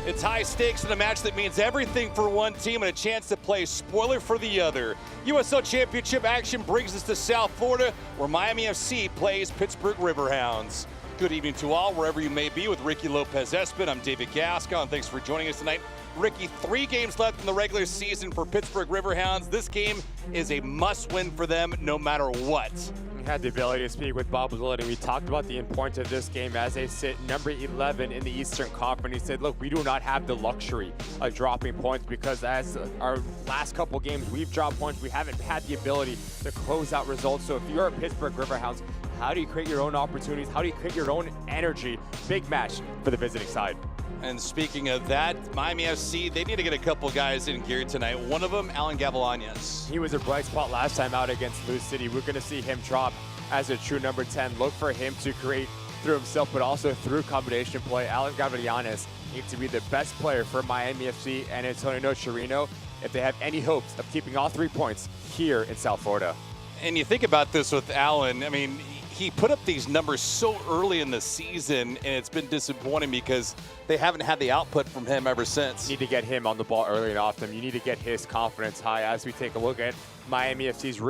It's high stakes in a match that means everything for one team and a chance to play spoiler for the other. USL Championship action brings us to South Florida, where Miami FC plays Pittsburgh Riverhounds. Good evening to all, wherever you may be, with Ricky Lopez-Espin. I'm David Gascon, and thanks for joining us tonight. Ricky, 3 games left in the regular season for Pittsburgh Riverhounds. This game is a must-win for them no matter what. We had the ability to speak with Bob Willett, and we talked about the importance of this game as they sit number 11 in the Eastern Conference. He said, look, we do not have the luxury of dropping points because as our last couple games, we've dropped points. We haven't had the ability to close out results. So if you're a Pittsburgh Riverhounds, how do you create your own opportunities? How do you create your own energy? Big match for the visiting side. And speaking of that, Miami FC, they need to get a couple guys in gear tonight. One of them, Alan Gavilanes. He was a bright spot last time out against Lou City. We're going to see him drop as a true number 10. Look for him to create through himself, but also through combination play. Alan Gavilanes needs to be the best player for Miami FC and Antonio Chirino if they have any hopes of keeping all 3 points here in South Florida. And you think about this with Alan, I mean, he put up these numbers so early in the season, and it's been disappointing because they haven't had the output from him ever since. You need to get him on the ball early and often. You need to get his confidence high as we take a look at Miami FC's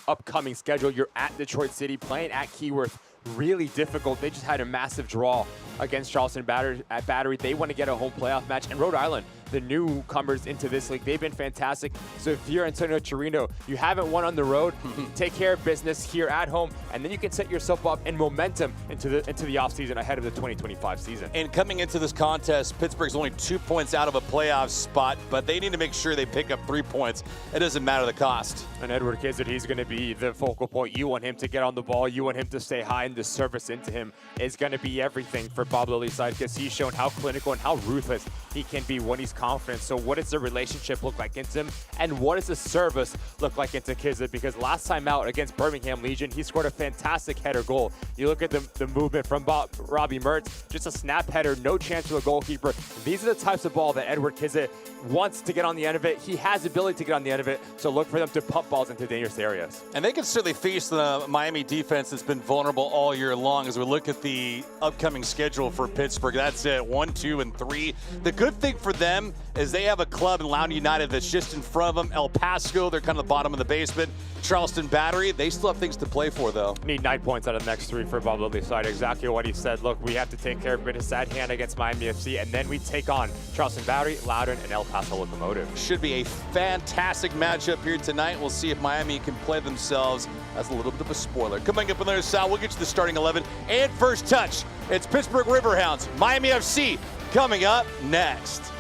upcoming schedule. You're at Detroit City, playing at Keyworth. Really difficult. They just had a massive draw against Charleston Battery. They want to get a home playoff match. And Rhode Island, the newcomers into this league. They've been fantastic. So if you're Antonio Chirino, you haven't won on the road, take care of business here at home, and then you can set yourself up in momentum into the offseason ahead of the 2025 season. And coming into this contest, Pittsburgh's only 2 points out of a playoff spot, but they need to make sure they pick up 3 points. It doesn't matter the cost. And Edward Kizzard, he's going to be the focal point. You want him to get on the ball. You want him to stay high, and the service into him is going to be everything for Bob Lilly's side, because he's shown how clinical and how ruthless he can be when he's confident. So what does the relationship look like into him, and what does the service look like into Kizzard? Because last time out against Birmingham Legion, he scored a fantastic header goal. You look at the movement from Robbie Mertz, just a snap header, no chance for the goalkeeper. These are the types of ball that Edward Kizzard wants to get on the end of it. He has the ability to get on the end of it, so look for them to pump balls into dangerous areas. And they can certainly face the Miami defense that's been vulnerable all year long. As we look at the upcoming schedule for Pittsburgh, that's it, 1, 2, and 3. The good thing for them is they have a club in Loudoun United that's just in front of them. El Paso, they're kind of the bottom of the basement. Charleston Battery, they still have things to play for, though. Need 9 points out of the next 3 for Bob Lilly's side. Exactly what he said. Look, we have to take care of business at hand against Miami FC, and then we take on Charleston Battery, Loudoun, and El Paso Locomotive. Should be a fantastic matchup here tonight. We'll see if Miami can play themselves. That's a little bit of a spoiler. Coming up on the other side, we'll get you the starting 11 and first touch. It's Pittsburgh Riverhounds, Miami FC, coming up next.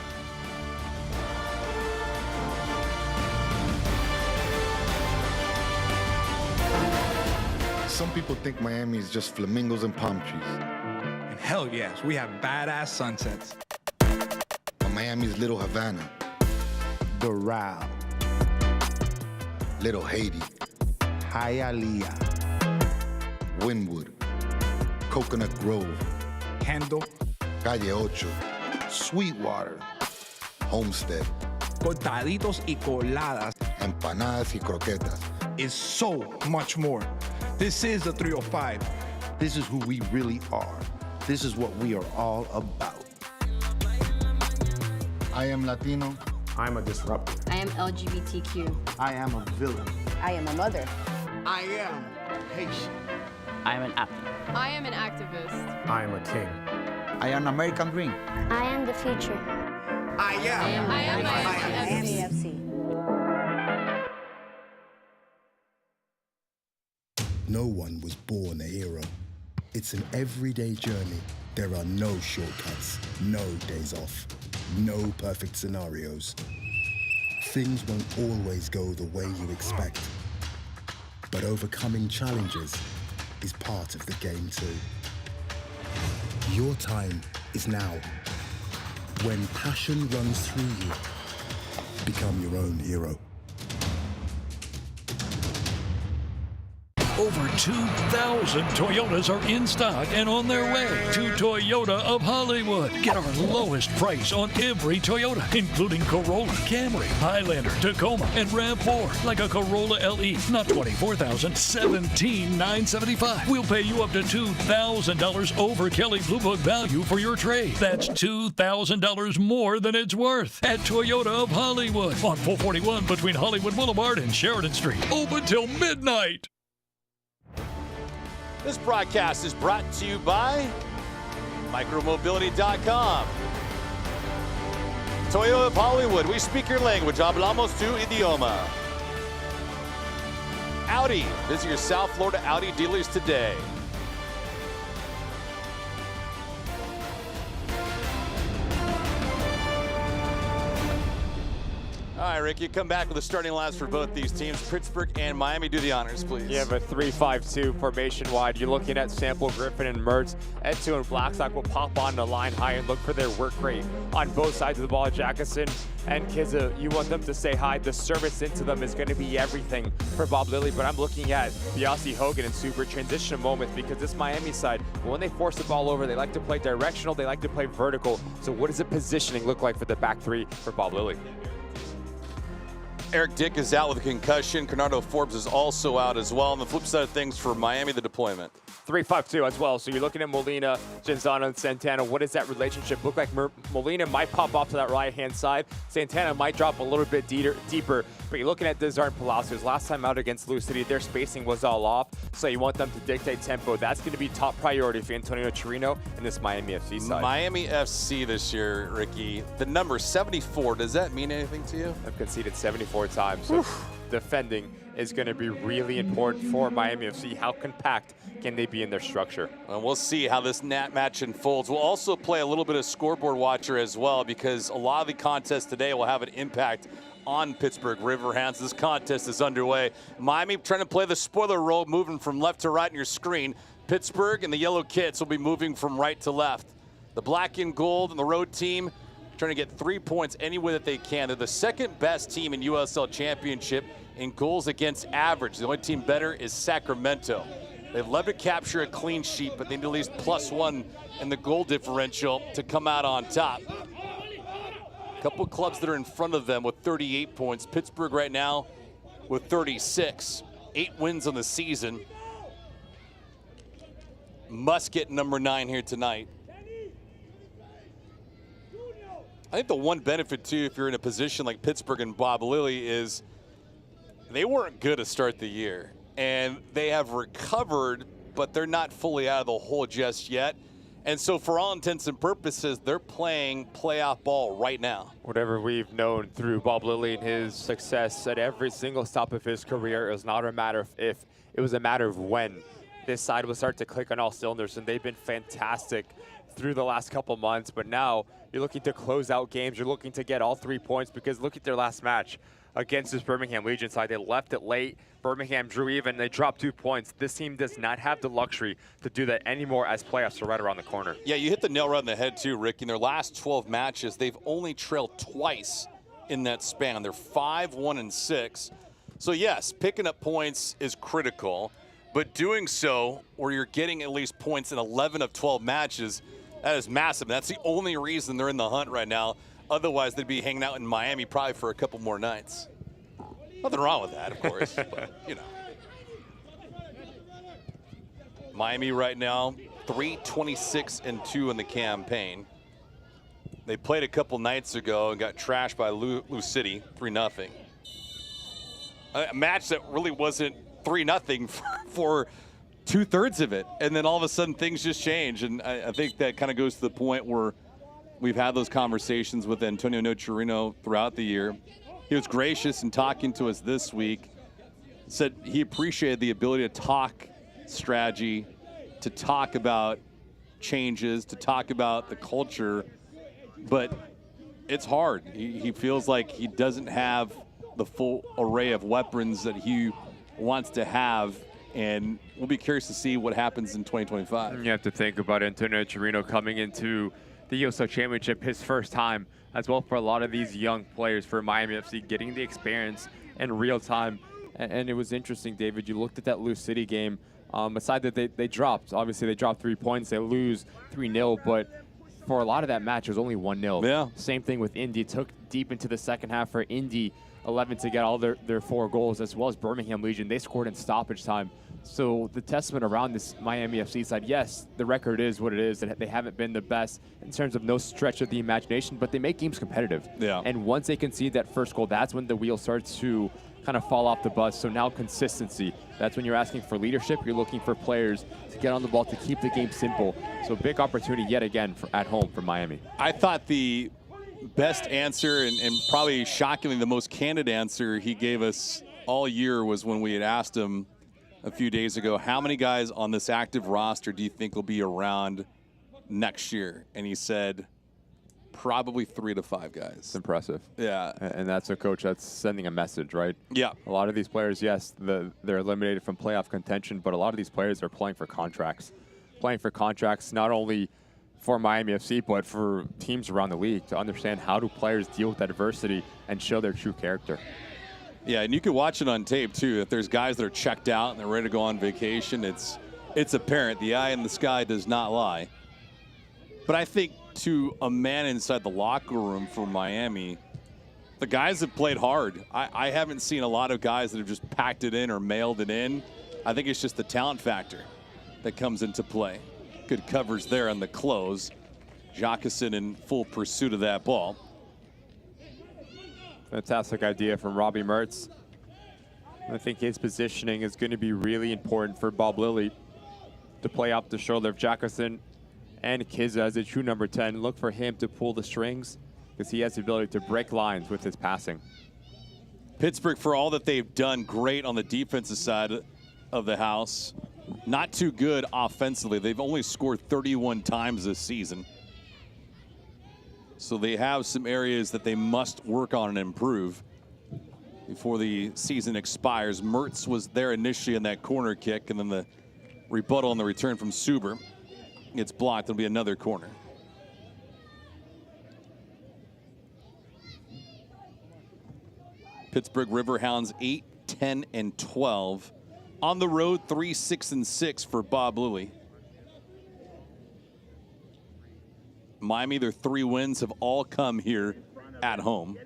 Some people think Miami is just flamingos and palm trees. And hell yes, we have badass sunsets. But Miami's Little Havana, Doral, Little Haiti, Hialeah, Wynwood, Coconut Grove, Kendall, Calle Ocho, Sweetwater, Homestead, cortaditos y coladas empanadas y croquetas. is so much more. This is the 305. This is who we really are. This is what we are all about. I am Latino. I'm a disruptor. I am LGBTQ. I am a villain. I am a mother. I am Haitian. I am an athlete. I am an activist. I am a king. I am American Dream. I am the future. I am. I am AFC. No one was born a hero. It's an everyday journey. There are no shortcuts, no days off, no perfect scenarios. Things won't always go the way you expect. But overcoming challenges is part of the game too. Your time is now. When passion runs through you, become your own hero. Over 2,000 Toyotas are in stock and on their way to Toyota of Hollywood. Get our lowest price on every Toyota, including Corolla, Camry, Highlander, Tacoma, and RAV4. Like a Corolla LE, not $24,000, $17,975. We'll pay you up to $2,000 over Kelley Blue Book value for your trade. That's $2,000 more than it's worth at Toyota of Hollywood on 441 between Hollywood Boulevard and Sheridan Street. Open till midnight. This broadcast is brought to you by Micromobility.com. Toyota of Hollywood, we speak your language. Hablamos tu idioma. Audi, visit your South Florida Audi dealers today. All right, Rick, you come back with the starting lineups for both these teams. Pittsburgh and Miami, do the honors, please. You have a 3-5-2 formation wide. You're looking at Sample, Griffin, and Mertz. Etu and Blackstock will pop on the line high and look for their work rate on both sides of the ball. Jackson and Kizza, you want them to stay high. The service into them is going to be everything for Bob Lilly, but I'm looking at Biasi, Hogan, and Super transition moments because this Miami side, when they force the ball over, they like to play directional, they like to play vertical. So what does the positioning look like for the back three for Bob Lilly? Eric Dick is out with a concussion. Bernardo Forbes is also out as well. On the flip side of things for Miami, the deployment. 3-5-2 as well. So you're looking at Molina, Genzano, and Santana. What does that relationship look like? Molina might pop off to that right-hand side. Santana might drop a little bit deeper. But you're looking at Desart and Palacios. Last time out against Lou City, their spacing was all off. So you want them to dictate tempo. That's going to be top priority for Antonio Chirino and this Miami FC side. Miami FC this year, Ricky, the number 74, does that mean anything to you? I've conceded 74 times. So defending is going to be really important for Miami FC. How compact can they be in their structure? And we'll see how this match unfolds. We'll also play a little bit of scoreboard watcher as well, because a lot of the contests today will have an impact on Pittsburgh Riverhounds. This contest is underway. Miami trying to play the spoiler role, moving from left to right on your screen. Pittsburgh and the yellow kits will be moving from right to left. The black and gold and the road team trying to get 3 points any way that they can. They're the second best team in USL Championship in goals against average. The only team better is Sacramento. They'd love to capture a clean sheet, but they need at least +1 in the goal differential to come out on top. A couple clubs that are in front of them with 38 points. Pittsburgh right now with 36. 8 wins on the season. Must get number 9 here tonight. I think the one benefit, too, if you're in a position like Pittsburgh and Bob Lilly, is they weren't good to start the year. And they have recovered, but they're not fully out of the hole just yet. And so for all intents and purposes, they're playing playoff ball right now. Whatever we've known through Bob Lilly and his success at every single stop of his career, it was not a matter of if, it was a matter of when this side would start to click on all cylinders. And they've been fantastic through the last couple months. But now you're looking to close out games. You're looking to get all 3 points, because look at their last match against this Birmingham Legion side. They left it late. Birmingham drew even. They dropped 2 points. This team does not have the luxury to do that anymore, as playoffs are right around the corner. Yeah, you hit the nail right on the head too, Rick. In their last 12 matches, they've only trailed twice in that span. They're 5-1-6. So yes, picking up points is critical, but doing so where you're getting at least points in 11 of 12 matches, that is massive. That's the only reason they're in the hunt right now. Otherwise, they'd be hanging out in Miami probably for a couple more nights. Nothing wrong with that, of course, but, you know. Miami right now, 3-26-2 in the campaign. They played a couple nights ago and got trashed by Lou City, 3-0. A match that really wasn't 3-0 for 2/3 of it. And then all of a sudden things just change. And I think that kind of goes to the point where we've had those conversations with Antonio Chirino throughout the year. He was gracious in talking to us this week. Said he appreciated the ability to talk strategy, to talk about changes, to talk about the culture, but it's hard. He feels like he doesn't have the full array of weapons that he wants to have, and we'll be curious to see what happens in 2025. You have to think about Antonio Chirino coming into the USL Championship, his first time, as well for a lot of these young players for Miami FC, getting the experience in real time. And it was interesting, David, you looked at that Lou City game. Aside that they dropped, obviously they dropped 3 points, they lose 3-0, but for a lot of that match, it was only 1-0. Yeah. Same thing with Indy, took deep into the second half for Indy 11 to get all their 4 goals, as well as Birmingham Legion. They scored in stoppage time. So the testament around this Miami FC side, yes, the record is what it is. They haven't been the best in terms of no stretch of the imagination, but they make games competitive. Yeah. And once they concede that first goal, that's when the wheel starts to kind of fall off the bus. So now consistency. That's when you're asking for leadership. You're looking for players to get on the ball, to keep the game simple. So big opportunity yet again at home for Miami. I thought the best answer and probably shockingly the most candid answer he gave us all year was when we had asked him a few days ago, how many guys on this active roster do you think will be around next year? And he said, probably 3 to 5 guys. It's impressive. Yeah. And that's a coach that's sending a message, right? Yeah. A lot of these players, yes, they're eliminated from playoff contention, but a lot of these players are playing for contracts. Playing for contracts not only for Miami FC, but for teams around the league, to understand how do players deal with adversity and show their true character. Yeah, and you can watch it on tape, too. If there's guys that are checked out and they're ready to go on vacation, it's apparent. The eye in the sky does not lie. But I think to a man inside the locker room for Miami, the guys have played hard. I haven't seen a lot of guys that have just packed it in or mailed it in. I think it's just the talent factor. that comes into play. Good coverage there on the close. Jacqueson in full pursuit of that ball. Fantastic idea from Robbie Mertz. I think his positioning is going to be really important for Bob Lilly to play off the shoulder of Jacqueson and Kizza as a true number 10. Look for him to pull the strings because he has the ability to break lines with his passing. Pittsburgh, for all that they've done great on the defensive side of the house, not too good offensively. They've only scored 31 times this season. So they have some areas that they must work on and improve before the season expires. Mertz was there initially in that corner kick, and then the rebuttal on the return from Suber gets blocked. It'll be another corner. Pittsburgh Riverhounds 8, 10, and 12. On the road, 3, 6, and 6 for Bob Lilly. Miami, their 3 wins have all come here at home.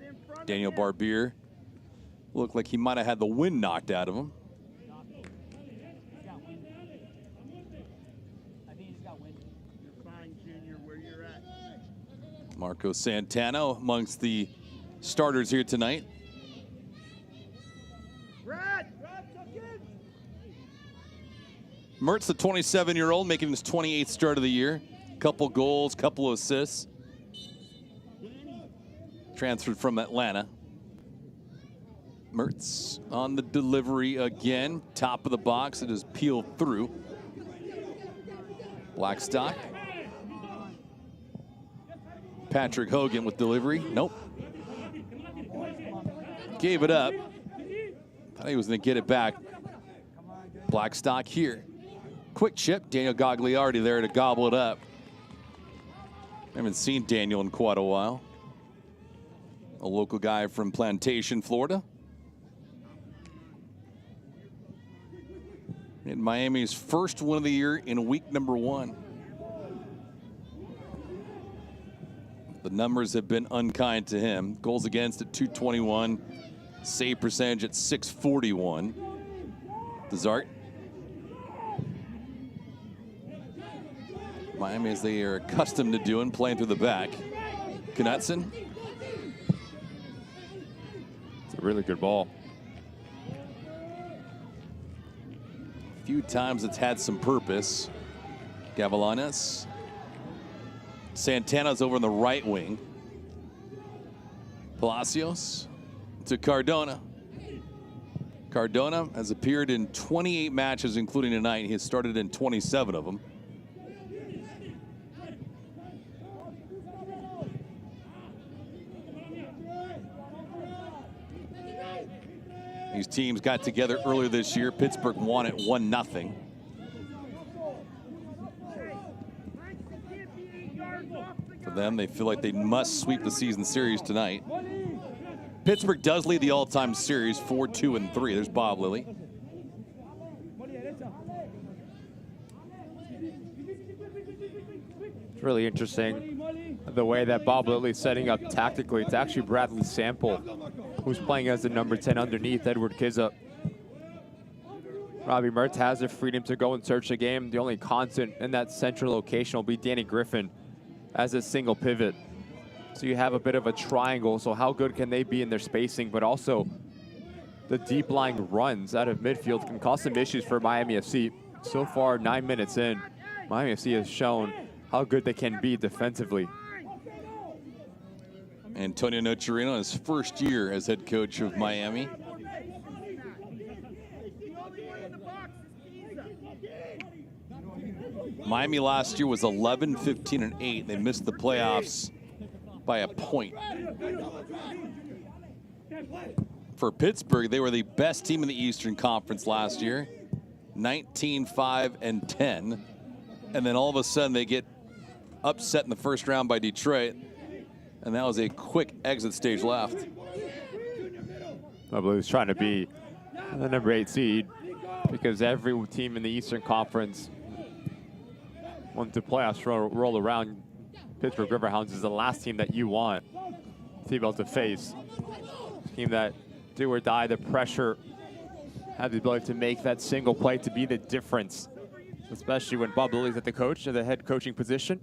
Daniel Barbier looked like he might have had the wind knocked out of him. Marco Santana amongst the starters here tonight. Mertz, the 27-year-old, making his 28th start of the year. Couple goals, couple of assists. Transferred from Atlanta. Mertz on the delivery again. Top of the box, it is peeled through. Blackstock. Patrick Hogan with delivery. Nope. Gave it up. Thought he was going to get it back. Blackstock here. Quick chip. Daniel Gagliardi there to gobble it up. Haven't seen Daniel in quite a while. A local guy from Plantation, Florida. In Miami's first win of the year in week number 1. The numbers have been unkind to him. Goals against at 221. Save percentage at 641. Desart. Miami, as they are accustomed to doing, playing through the back. Knutson. It's a really good ball. A few times it's had some purpose. Gavilanes. Santana's over on the right wing. Palacios to Cardona. Cardona has appeared in 28 matches, including tonight. He has started in 27 of them. These teams got together earlier this year. Pittsburgh won it 1-0. For them, they feel like they must sweep the season series tonight. Pittsburgh does lead the all-time series 4-2 and 3. There's Bob Lilly. It's really interesting the way that Bob Lilly's setting up tactically. It's actually Bradley Sample who's playing as the number 10 underneath Edward Kizza. Robbie Mertz has the freedom to go and search the game. The only constant in that central location will be Danny Griffin as a single pivot. So you have a bit of a triangle. So how good can they be in their spacing? But also the deep lying runs out of midfield can cause some issues for Miami FC. So far, 9 minutes in, Miami FC has shown how good they can be defensively. Antonio Nocerino, his first year as head coach of Miami. Miami last year was 11, 15, and 8. They missed the playoffs by a point. For Pittsburgh, they were the best team in the Eastern Conference last year, 19, 5, and 10. And then all of a sudden they get upset in the first round by Detroit. And that was a quick exit stage left. I believe he's trying to be the number 8 seed because every team in the Eastern Conference, once the playoffs roll around, Pittsburgh Riverhounds is the last team that you want to be able to face. Team that do or die, the pressure, have the ability to make that single play to be the difference especially when Bob Lilly's at the head coaching position.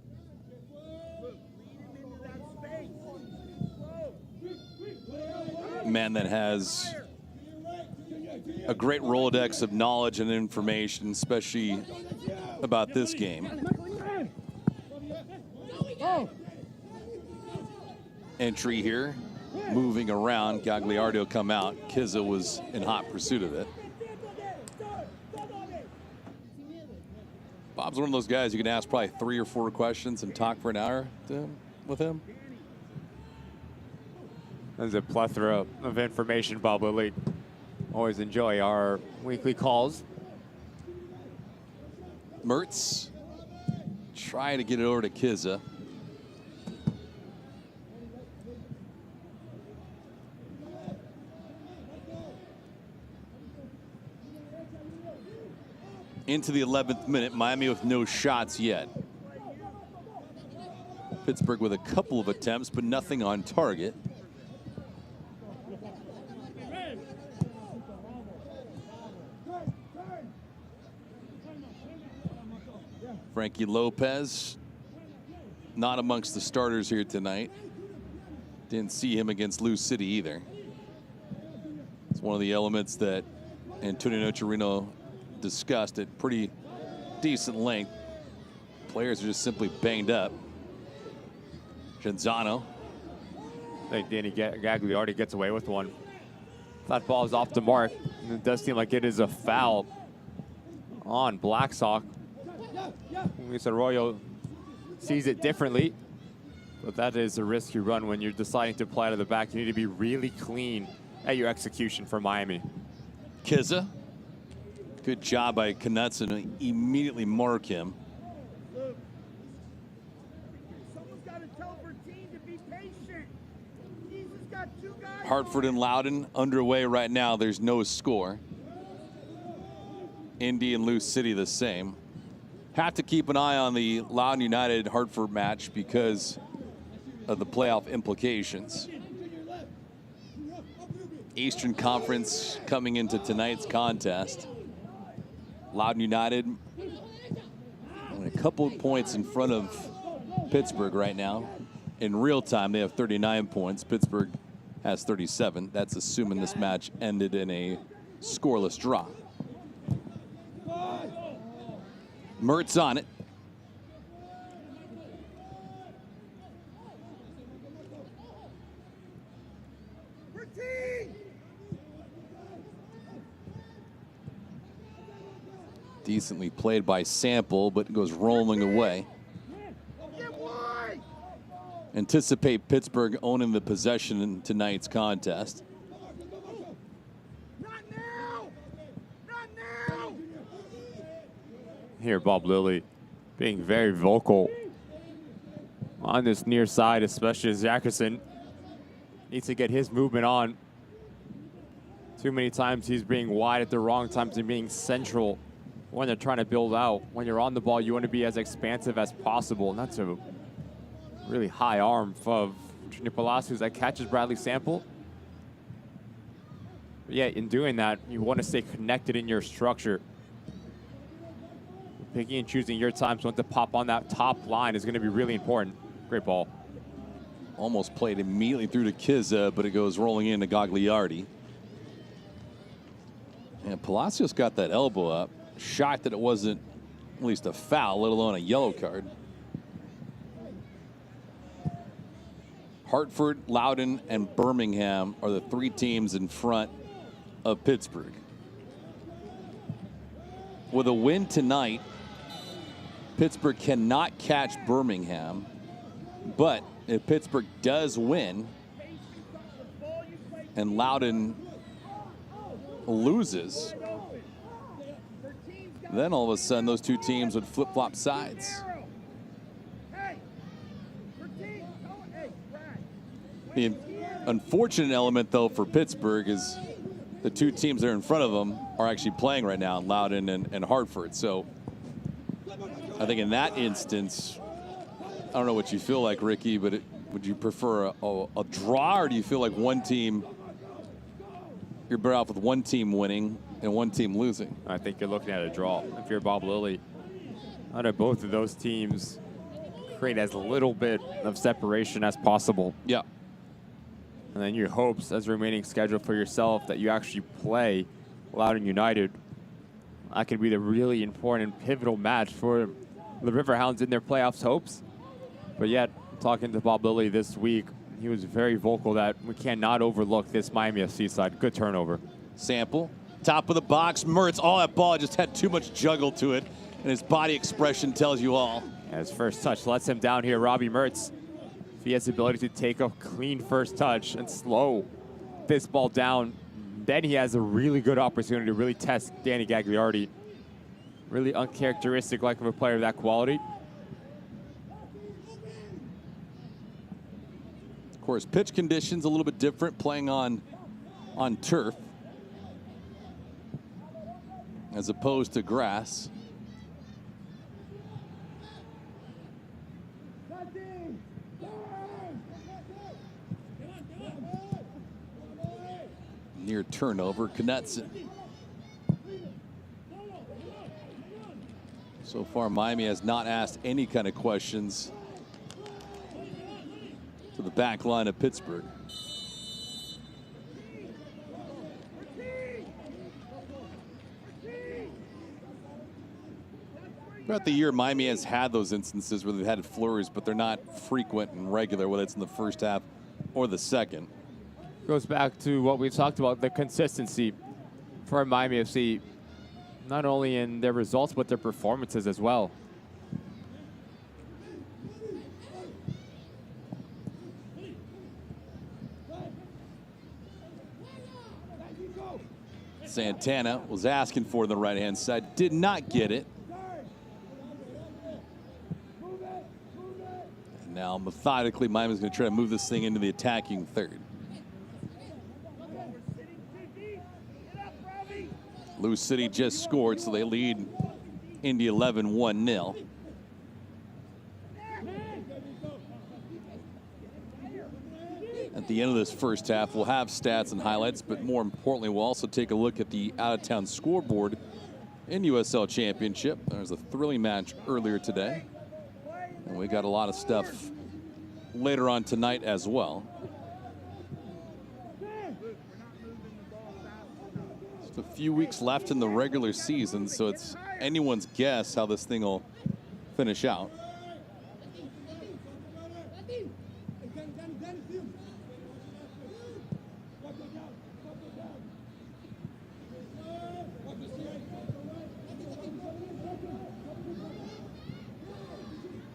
Man that has a great Rolodex of knowledge and information, especially about this game. Entry here, moving around. Gagliardi will come out. Kizza was in hot pursuit of it. Bob's one of those guys you can ask probably 3 or 4 questions and talk for an hour with him. There's a plethora of information, Bob Lilly. Always enjoy our weekly calls. Mertz trying to get it over to Kizza. Into the 11th minute, Miami with no shots yet. Pittsburgh with a couple of attempts, but nothing on target. Frankie Lopez, not amongst the starters here tonight. Didn't see him against Lou City either. It's one of the elements that Antonio Nocerino discussed at pretty decent length. Players are just simply banged up. Genzano. I think Danny Gagliardi gets away with one. That ball is off the mark. And it does seem like it is a foul on Blacksock. Luis Arroyo sees it differently, but that is a risk you run when you're deciding to play out of the back. You need to be really clean at your execution for Miami. Kizza. Good job by Knutson to immediately mark him. Hartford and Loudoun underway right now. There's no score. Indy and Lou City the same. Have to keep an eye on the Loudoun United Hartford match because of the playoff implications. Eastern Conference coming into tonight's contest. Loudoun United a couple of points in front of Pittsburgh right now. In real time, they have 39 points. Pittsburgh has 37. That's assuming this match ended in a scoreless draw. Mertz on it. Decently played by Sample, but goes rolling away. Anticipate Pittsburgh owning the possession in tonight's contest. Here, Bob Lilly being very vocal on this near side, especially as Jackerson needs to get his movement on. Too many times he's being wide at the wrong times and being central when they're trying to build out. When you're on the ball, you want to be as expansive as possible, and that's a really high arm of Junior Palacios that catches Bradley Sample. But yeah, in doing that, you want to stay connected in your structure. Picking and choosing your times when to pop on that top line is going to be really important. Great ball. Almost played immediately through to Kizza, but it goes rolling into Gagliardi. And Palacios got that elbow up. Shocked that it wasn't at least a foul, let alone a yellow card. Hartford, Loudoun, and Birmingham are the three teams in front of Pittsburgh. With a win tonight, Pittsburgh cannot catch Birmingham, but if Pittsburgh does win and Loudoun loses, then all of a sudden those two teams would flip-flop sides. The unfortunate element, though, for Pittsburgh is the two teams that are in front of them are actually playing right now, Loudoun and Hartford. So I think in that instance, I don't know what you feel like, Ricky, but would you prefer a draw, or do you feel like one team, you're better off with one team winning and one team losing? I think you're looking at a draw. If you're Bob Lilly, How do both of those teams create as little bit of separation as possible? Yeah. And then your hopes as remaining schedule for yourself that you actually play Loudoun United. That could be the really important pivotal match for the Riverhounds in their playoffs hopes. But yet, talking to Bob Lilly this week, he was very vocal that we cannot overlook this Miami FC side. Good turnover. Sample, top of the box. Mertz, all that ball just had too much juggle to it, and his body expression tells you all. Yeah, his first touch lets him down here, Robbie Mertz. If he has the ability to take a clean first touch and slow this ball down, then he has a really good opportunity to really test Danny Gagliardi. Really uncharacteristic like of a player of that quality. Of course, pitch conditions a little bit different playing on turf as opposed to grass. Near turnover, Knutson. So far, Miami has not asked any kind of questions to the back line of Pittsburgh. Throughout the year, Miami has had those instances where they've had flurries, but they're not frequent and regular, whether it's in the first half or the second. Goes back to what we've talked about, the consistency for Miami FC, not only in their results, but their performances as well. Santana was asking for the right-hand side, did not get it. And now, methodically, Miami's going to try to move this thing into the attacking third. Lou City just scored, so they lead Indy 11 1-0. At the end of this first half, we'll have stats and highlights, but more importantly, we'll also take a look at the out-of-town scoreboard in USL Championship. There was a thrilling match earlier today, and we got a lot of stuff later on tonight as well. A few weeks left in the regular season, so it's anyone's guess how this thing will finish out.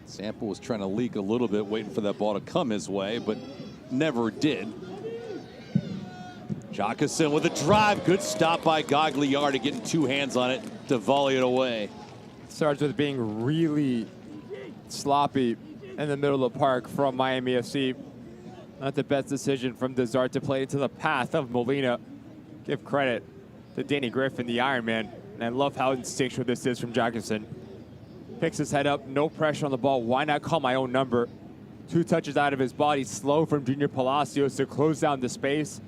Sample was trying to leak a little bit, waiting for that ball to come his way, but never did. Jockerson with a drive. Good stop by Gagliardi, getting two hands on it to volley it away. Starts with being really sloppy in the middle of the park from Miami FC. Not the best decision from Desart to play into the path of Molina. Give credit to Danny Griffin, the Iron Man. And I love how instinctual this is from Jockerson. Picks his head up, no pressure on the ball. Why not call my own number? Two touches out of his body, slow from Junior Palacios to close down the space.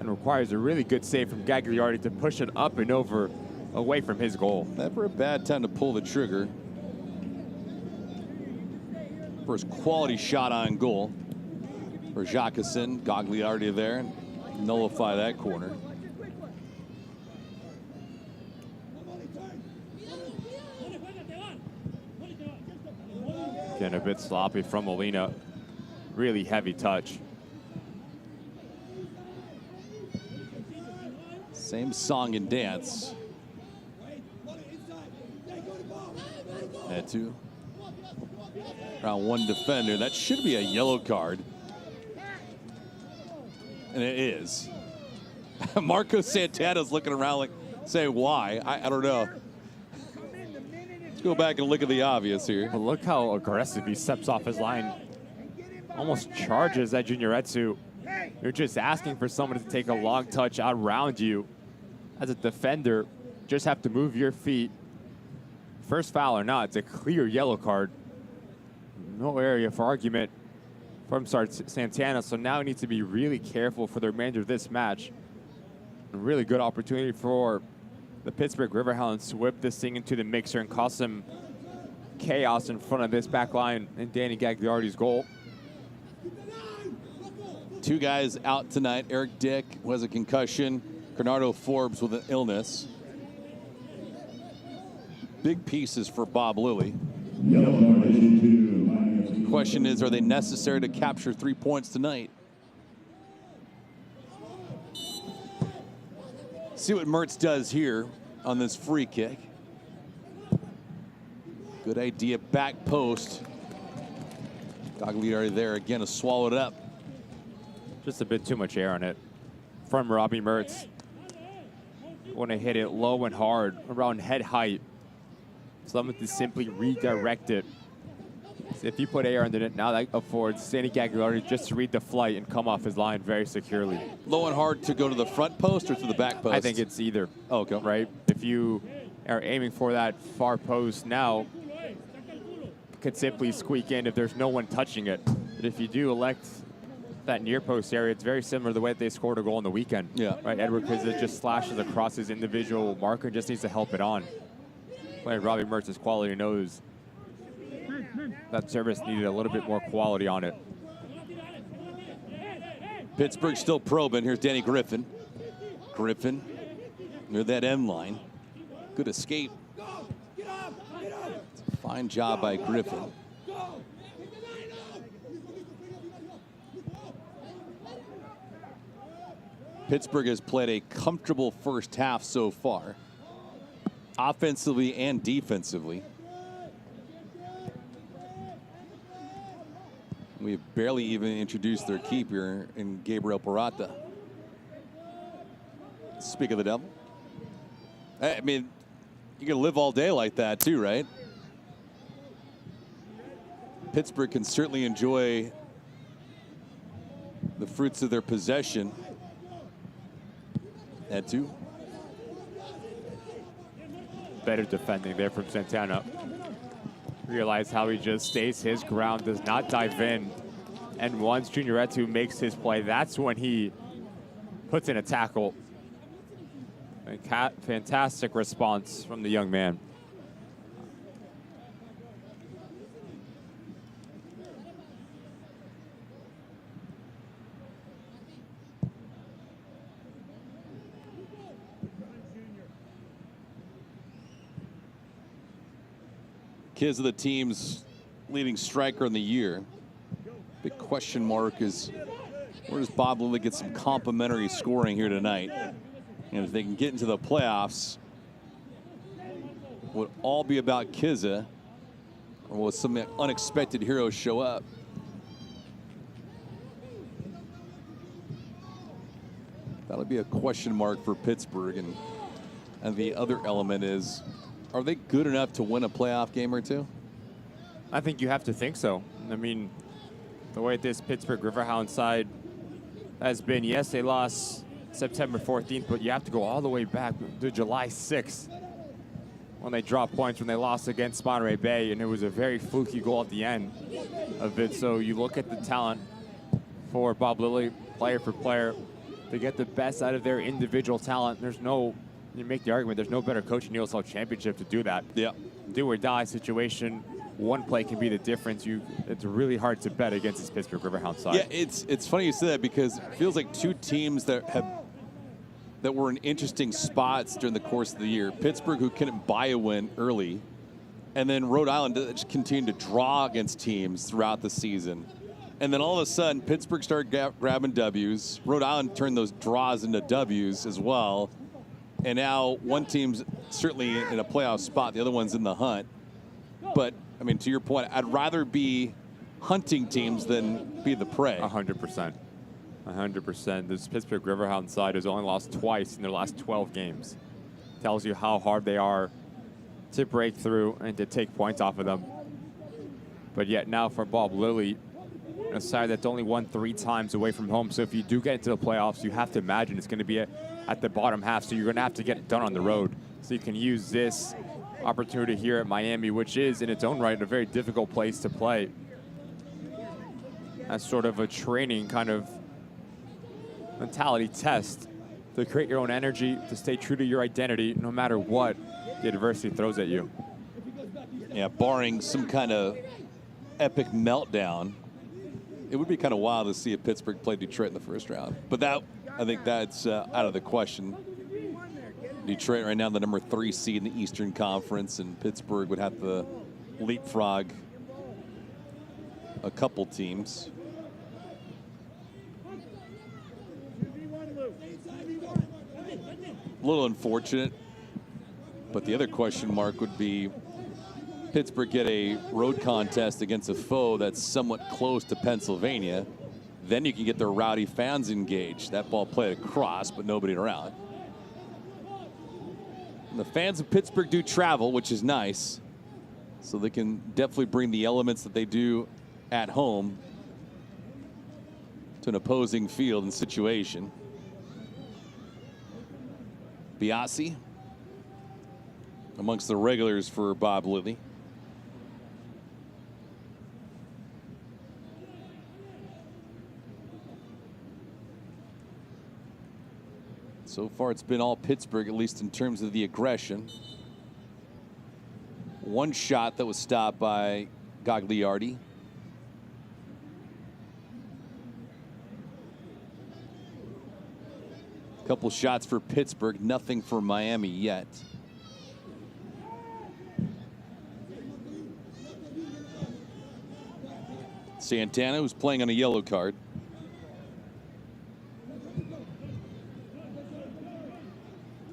And requires a really good save from Gagliardi to push it up and over away from his goal. Never a bad time to pull the trigger. First quality shot on goal for Jockerson. Gagliardi there and nullify that corner. Again, a bit sloppy from Molina. Really heavy touch. Same song and dance. That too. Around one defender. That should be a yellow card. And it is. Marco Santana's looking around like, saying why? I don't know. Let's go back and look at the obvious here. But look how aggressive he steps off his line. Almost charges at Junior Etsu. You're just asking for someone to take a long touch out around you. As a defender, just have to move your feet. First foul or not, it's a clear yellow card. No area for argument from Santana, so now he needs to be really careful for the remainder of this match. A really good opportunity for the Pittsburgh Riverhounds to whip this thing into the mixer and cost them chaos in front of this back line and Danny Gagliardi's goal. 2 guys out tonight. Eric Dick was a concussion. Bernardo Forbes with an illness. Big pieces for Bob Lilly. The question is, are they necessary to capture 3 points tonight? See what Mertz does here on this free kick. Good idea, back post. Gagliardi there again to swallow it up. Just a bit too much air on it from Robbie Mertz. Want to hit it low and hard around head height. Someone to simply redirect it. So if you put air under it, now that affords Danny Gagliardi just to read the flight and come off his line very securely. Low and hard to go to the front post or to the back post? I think it's either. Oh, okay. Right? If you are aiming for that far post now, could simply squeak in if there's no one touching it. But if you do elect that near post area, it's very similar to the way that they scored a goal on the weekend. Yeah. Right? Edward Kizza just slashes across his individual marker and just needs to help it on. Playing Robbie Mertz's quality knows that service needed a little bit more quality on it. Pittsburgh still probing. Here's Danny Griffin. Griffin near that end line. Good escape. Fine job by Griffin. Pittsburgh has played a comfortable first half so far, offensively and defensively. We've barely even introduced their keeper in Gabriel Parata. Speak of the devil. I mean, you can live all day like that too, right? Pittsburgh can certainly enjoy the fruits of their possession. At 2. Better defending there from Santana. Realize how he just stays his ground, does not dive in. And once Junior Etu makes his play, that's when he puts in a tackle. A fantastic response from the young man. Kiz of the team's leading striker in the year. Big question mark is, where does Bob Lilly get some complimentary scoring here tonight? And if they can get into the playoffs, would all be about Kizza, or will some unexpected heroes show up? That'll be a question mark for Pittsburgh. And the other element is, are they good enough to win a playoff game or two? I think you have to think so. I mean, the way this Pittsburgh Riverhounds side has been, yes, they lost September 14th, but you have to go all the way back to July 6th when they dropped points when they lost against Monterey Bay, and it was a very fluky goal at the end of it. So you look at the talent for Bob Lilly, player for player, to get the best out of their individual talent. There's no, you make the argument, there's no better coach in the USL Championship to do that. Yeah. Do or die situation. One play can be the difference. It's really hard to bet against this Pittsburgh Riverhounds side. Yeah, it's funny you say that, because it feels like two teams that were in interesting spots during the course of the year. Pittsburgh, who couldn't buy a win early, and then Rhode Island that just continued to draw against teams throughout the season. And then all of a sudden, Pittsburgh started grabbing W's. Rhode Island turned those draws into W's as well. And now one team's certainly in a playoff spot, the other one's in the hunt. But, I mean, to your point, I'd rather be hunting teams than be the prey. 100%. 100%. This Pittsburgh Riverhounds side has only lost twice in their last 12 games. Tells you how hard they are to break through and to take points off of them. But yet now for Bob Lilly, a side that's only won 3 times away from home. So if you do get into the playoffs, you have to imagine it's going to be at the bottom half. So you're going to have to get it done on the road. So you can use this opportunity here at Miami, which is in its own right a very difficult place to play. That's sort of a training kind of mentality test to create your own energy, to stay true to your identity no matter what the adversity throws at you. Yeah, barring some kind of epic meltdown, it would be kind of wild to see if Pittsburgh play Detroit in the first round. But that, I think that's out of the question. Detroit right now the number 3 seed in the Eastern Conference, and Pittsburgh would have to leapfrog a couple teams. A little unfortunate, but the other question mark would be Pittsburgh get a road contest against a foe that's somewhat close to Pennsylvania. Then you can get their rowdy fans engaged. That ball played across, but nobody around. And the fans of Pittsburgh do travel, which is nice. So they can definitely bring the elements that they do at home to an opposing field and situation. Biasi amongst the regulars for Bob Lilly. So far it's been all Pittsburgh, at least in terms of the aggression. One shot that was stopped by Gagliardi. Couple shots for Pittsburgh, nothing for Miami yet. Santana, who's playing on a yellow card.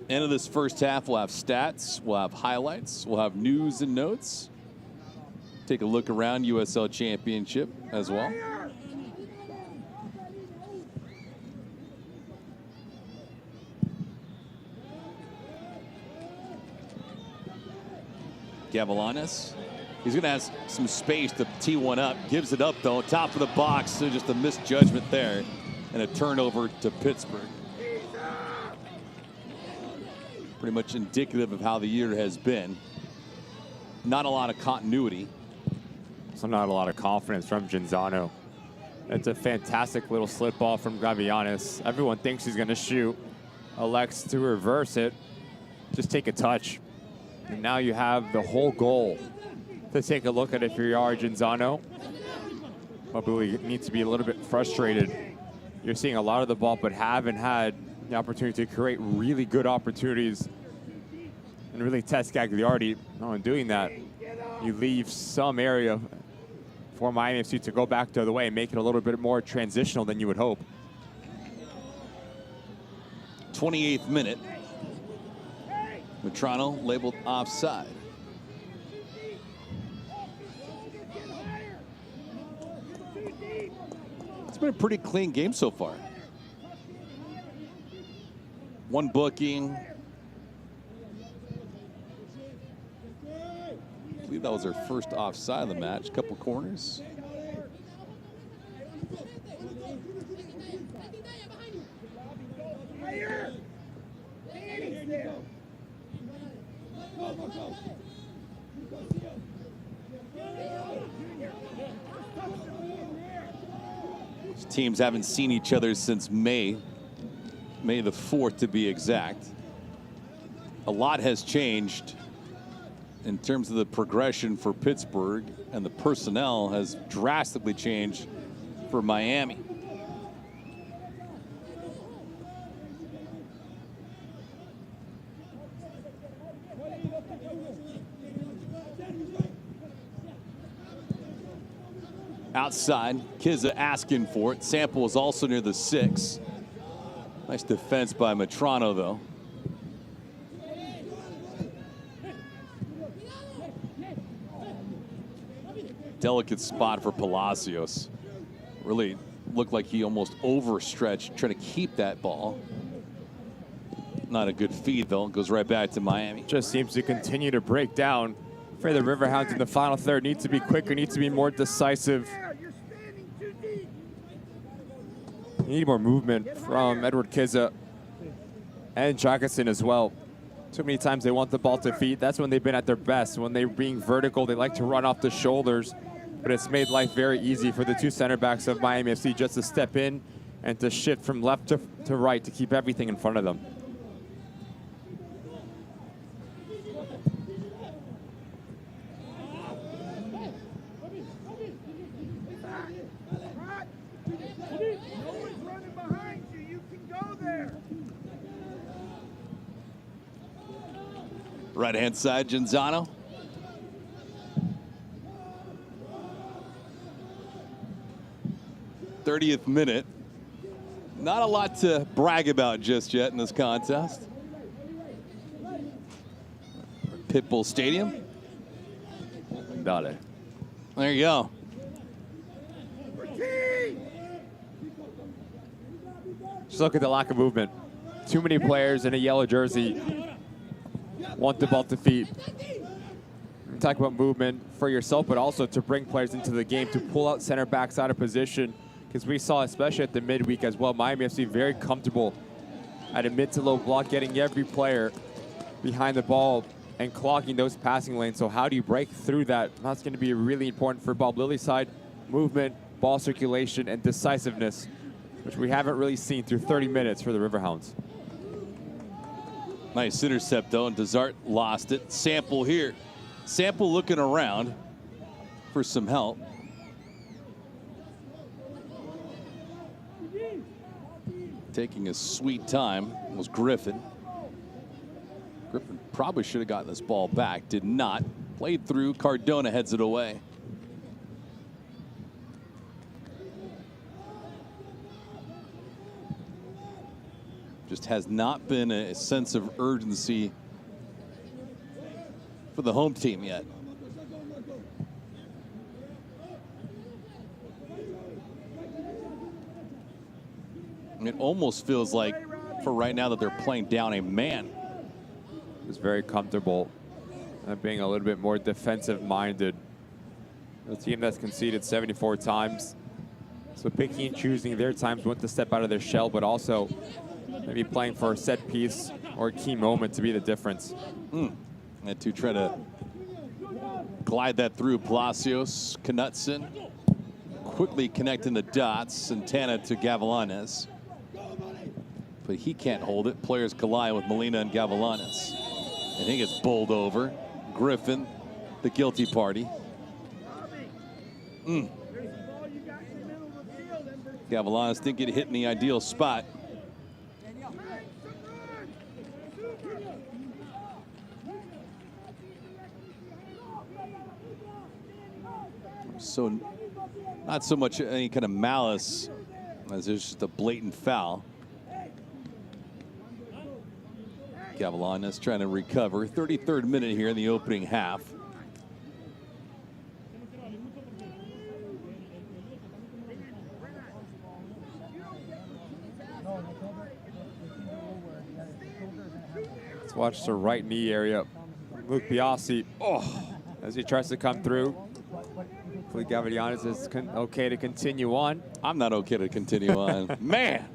End of this first half, we'll have stats, we'll have highlights, we'll have news and notes. Take a look around USL Championship as well. Gavilanes. He's going to have some space to tee one up. Gives it up, though. Top of the box. So just a misjudgment there. And a turnover to Pittsburgh. Pretty much indicative of how the year has been. Not a lot of continuity. So not a lot of confidence from Genzano. It's a fantastic little slip ball from Gavilanes. Everyone thinks he's going to shoot. Elects to reverse it. Just take a touch. And now you have the whole goal to take a look at if you are Genzano. Probably needs to be a little bit frustrated. You're seeing a lot of the ball, but haven't had the opportunity to create really good opportunities and really test Gagliardi. Oh, in doing that, you leave some area for Miami FC to go back the other way and make it a little bit more transitional than you would hope. 28th minute. Metrano labeled offside. It's been a pretty clean game so far. One booking. I believe that was their first offside of the match. Couple corners. These teams haven't seen each other since May the 4th to be exact. A lot has changed in terms of the progression for Pittsburgh, and the personnel has drastically changed for Miami. Outside, Kizza asking for it. Sample is also near the 6. Nice defense by Metrano, though. Delicate spot for Palacios. Really looked like he almost overstretched trying to keep that ball. Not a good feed, though. Goes right back to Miami. Just seems to continue to break down. For the Riverhounds in the final third, needs to be quicker, needs to be more decisive. You need more movement from Edward Kizza and Jacobson as well. Too many times they want the ball to feet. That's when they've been at their best. When they're being vertical, they like to run off the shoulders. But it's made life very easy for the two center backs of Miami FC just to step in and to shift from left to right to keep everything in front of them. Right-hand side, Genzano. '30th minute. Not a lot to brag about just yet in this contest. Pitbull Stadium. Dale. There you go. Just look at the lack of movement. Too many players in a yellow jersey want the ball to feet. Talk about movement for yourself, but also to bring players into the game, to pull out center backs out of position. Because we saw, especially at the midweek as well, Miami FC very comfortable at a mid to low block, getting every player behind the ball and clogging those passing lanes. So how do you break through that? That's going to be really important for Bob Lilly's side. Movement, ball circulation, and decisiveness, which we haven't really seen through 30 minutes for the Riverhounds. Nice intercept, though, and Desart lost it. Sample here. Sample looking around for some help. Taking his sweet time was Griffin. Griffin probably should have gotten this ball back. Did not. Played through. Cardona heads it away. Just has not been a sense of urgency for the home team yet. It almost feels like for right now that they're playing down a man. It's very comfortable and being a little bit more defensive minded. A team that's conceded 74 times. So picking and choosing their times when to step out of their shell, but also maybe playing for a set piece or a key moment to be the difference. And to try to glide that through. Palacios, Knutson, quickly connecting the dots. Santana to Gavilanes. But he can't hold it. Players collide with Molina and Gavilanes. I think it's bowled over. Griffin, the guilty party. Gavilanes didn't get hit in the ideal spot. So not so much any kind of malice as there's just a blatant foul. Gavilanes trying to recover. 33rd minute here in the opening half. Let's watch the right knee area. Luke Biasi, as he tries to come through. Hopefully Gavilanes is okay to continue on. I'm not okay to continue on. Man!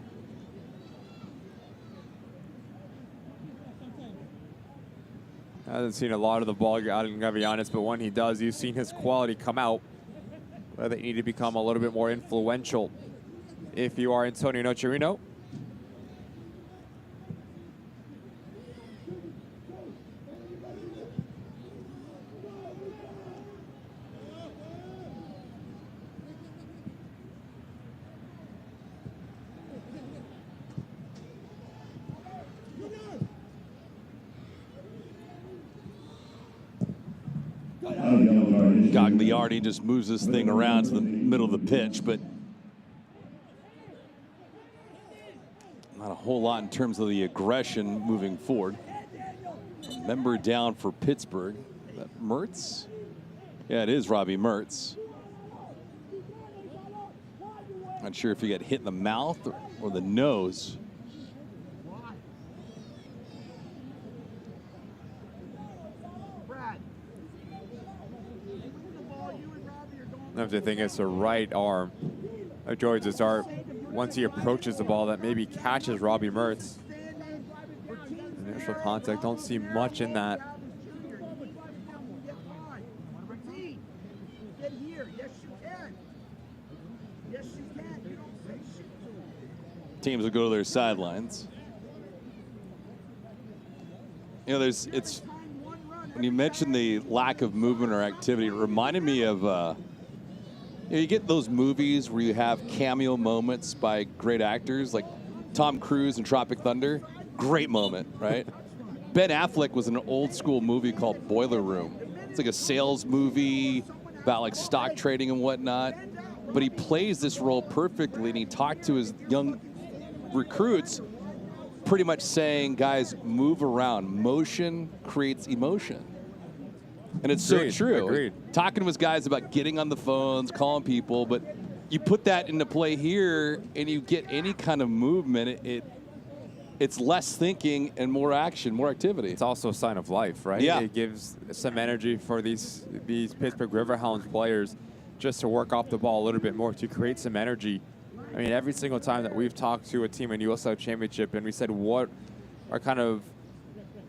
Hasn't seen a lot of the ball out in Gavilanes, but when he does, you've seen his quality come out. Where they need to become a little bit more influential. If you are Antonio Nocerino. Gagliardi just moves this thing around to the middle of the pitch, but not a whole lot in terms of the aggression moving forward. Member down for Pittsburgh. Is that Mertz? Yeah, it is Robbie Mertz. Not sure if he got hit in the mouth or the nose. I have to think it's the right arm of George Desart. Once he approaches the ball, that maybe catches Robbie Mertz. Initial contact, don't see much in that. Teams will go to their sidelines. You know, when you mentioned the lack of movement or activity, it reminded me of you get those movies where you have cameo moments by great actors, like Tom Cruise in Tropic Thunder. Great moment, right? Ben Affleck was in an old school movie called Boiler Room. It's like a sales movie about like stock trading and whatnot. But he plays this role perfectly, and he talked to his young recruits pretty much saying, guys, move around. Motion creates emotion. And it's so true. Agreed. Talking to his guys about getting on the phones, calling people, but you put that into play here and you get any kind of movement, it's less thinking and more action, more activity. It's also a sign of life, right? Yeah. It gives some energy for these Pittsburgh Riverhounds players just to work off the ball a little bit more, to create some energy. I mean, every single time that we've talked to a team in USL Championship and we said, what are kind of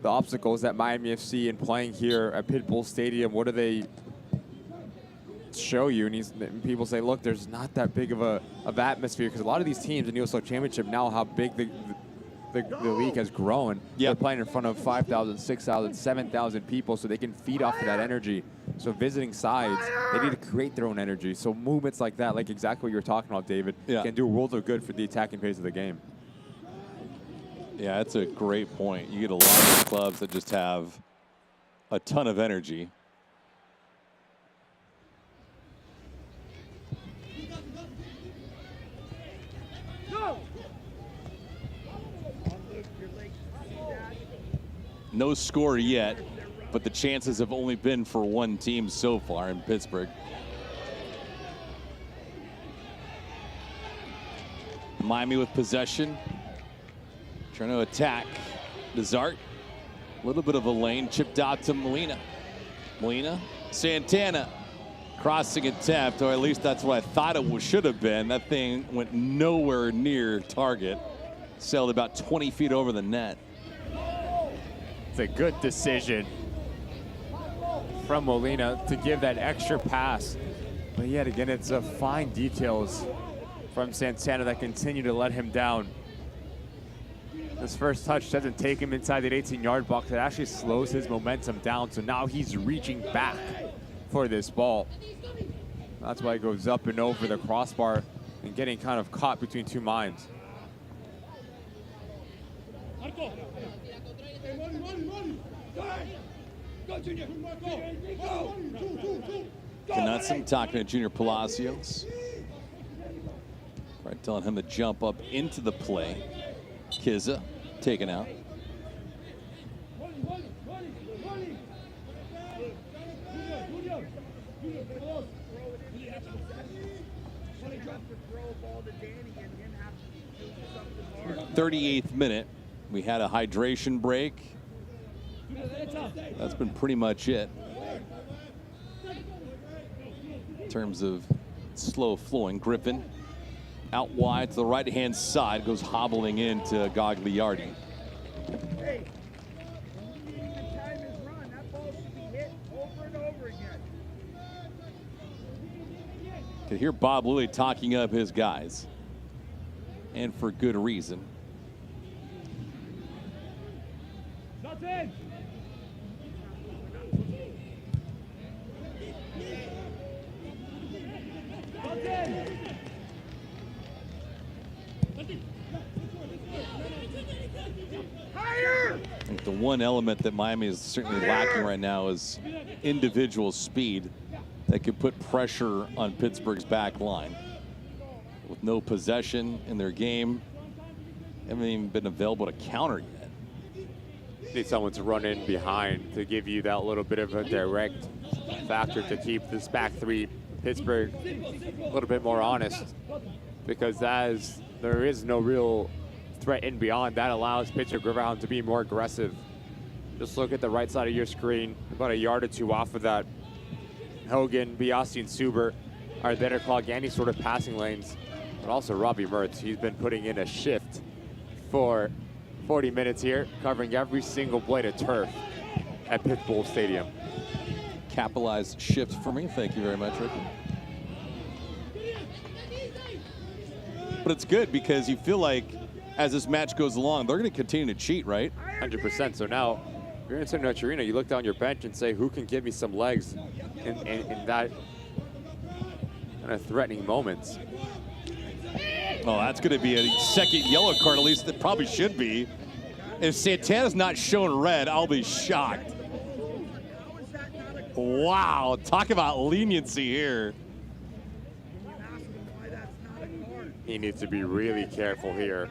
the obstacles that Miami FC in playing here at Pitbull Stadium, what do they show you? And people say, look, there's not that big of atmosphere, because a lot of these teams in USL Championship now, how big the league has grown. They're playing in front of 5,000, 6,000, 7,000 people, so they can feed off of that energy. So visiting sides, they need to create their own energy. So movements like that, like exactly what you were talking about, David, can do a world of good for the attacking phase of the game. Yeah, that's a great point. You get a lot of clubs that just have a ton of energy. No score yet, but the chances have only been for one team so far in Pittsburgh. Miami with possession, trying to attack. Desart, a little bit of a lane, chipped out to Molina. Molina, Santana, crossing attempt, or at least that's what I thought it should have been. That thing went nowhere near target, sailed about 20 feet over the net. It's a good decision from Molina to give that extra pass. But yet again, it's the fine details from Santana that continue to let him down. This first touch doesn't take him inside the 18-yard box. It actually slows his momentum down. So now he's reaching back for this ball. That's why he goes up and over the crossbar and getting kind of caught between two minds. Knutson talking to Junior Palacios. Right, telling him to jump up into the play. Kizza taken out. '38th minute. We had a hydration break. That's been pretty much it in terms of slow flowing. Griffin out wide to the right-hand side, goes hobbling into Gagliardi. Could hear Bob Lilly talking up his guys, and for good reason. I think the one element that Miami is certainly lacking right now is individual speed that could put pressure on Pittsburgh's back line. With no possession in their game, haven't even been available to counter yet. Need someone to run in behind to give you that little bit of a direct factor to keep this back three, Pittsburgh, a little bit more honest, because there is no real threat in beyond. That allows Pittsburgh Riverhounds to be more aggressive. Just look at the right side of your screen, about a yard or two off of that. Hogan, Biasi, and Suber are there to clog any sort of passing lanes, but also Robbie Mertz. He's been putting in a shift for 40 minutes here, covering every single blade of turf at Pitbull Stadium. Capitalized shift for me. Thank you very much, Rick. But it's good because you feel like as this match goes along, they're going to continue to cheat, right? 100%. So now, if you're in San Arena, you look down your bench and say, who can give me some legs in that kind of threatening moments? Oh, that's going to be a second yellow card, at least it probably should be. If Santana's not showing red, I'll be shocked. Wow, talk about leniency here. He needs to be really careful here.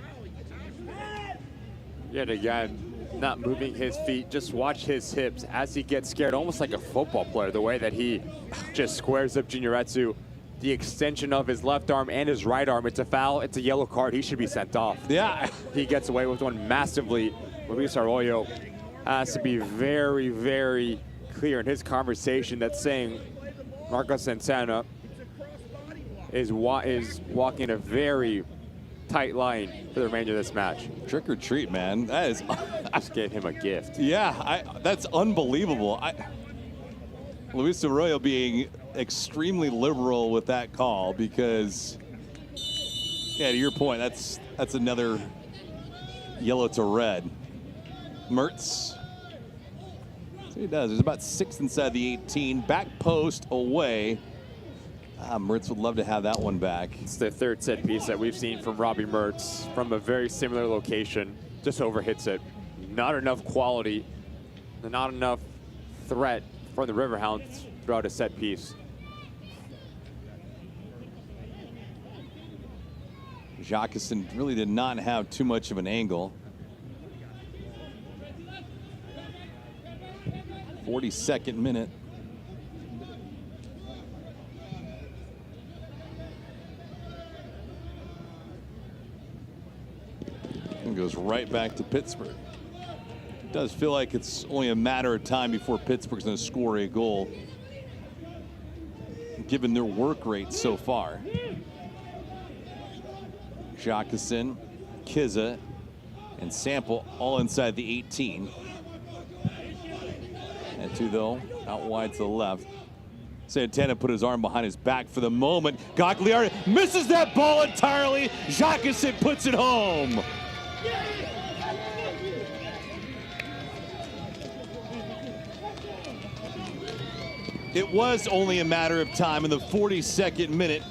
Yet again, not moving his feet, just watch his hips as he gets scared, almost like a football player, the way that he just squares up Junior Etsu. The extension of his left arm and his right arm. It's a foul, it's a yellow card, he should be sent off. Yeah. He gets away with one massively. Luis Arroyo has to be very, very clear in his conversation that's saying Marcos Santana is walking a very tight line for the remainder of this match. Trick or treat, man. That is... Just get him a gift. Yeah, that's unbelievable. Luis Arroyo being extremely liberal with that call because, yeah, to your point, that's another yellow to red. Mertz. So he does. There's about 6 inside the 18. Back post away. Mertz would love to have that one back. It's the third set piece that we've seen from Robbie Mertz from a very similar location. Just overhits it. Not enough quality, not enough threat for the Riverhounds throughout a set piece. Jacqueson really did not have too much of an angle. 42nd minute. And goes right back to Pittsburgh. It does feel like it's only a matter of time before Pittsburgh's going to score a goal, given their work rate so far. Jacqueson, Kiza, and Sample all inside the 18. And two, though, out wide to the left. Santana put his arm behind his back for the moment. Gagliardi misses that ball entirely. Jacqueson puts it home. It was only a matter of time in the 42nd minute.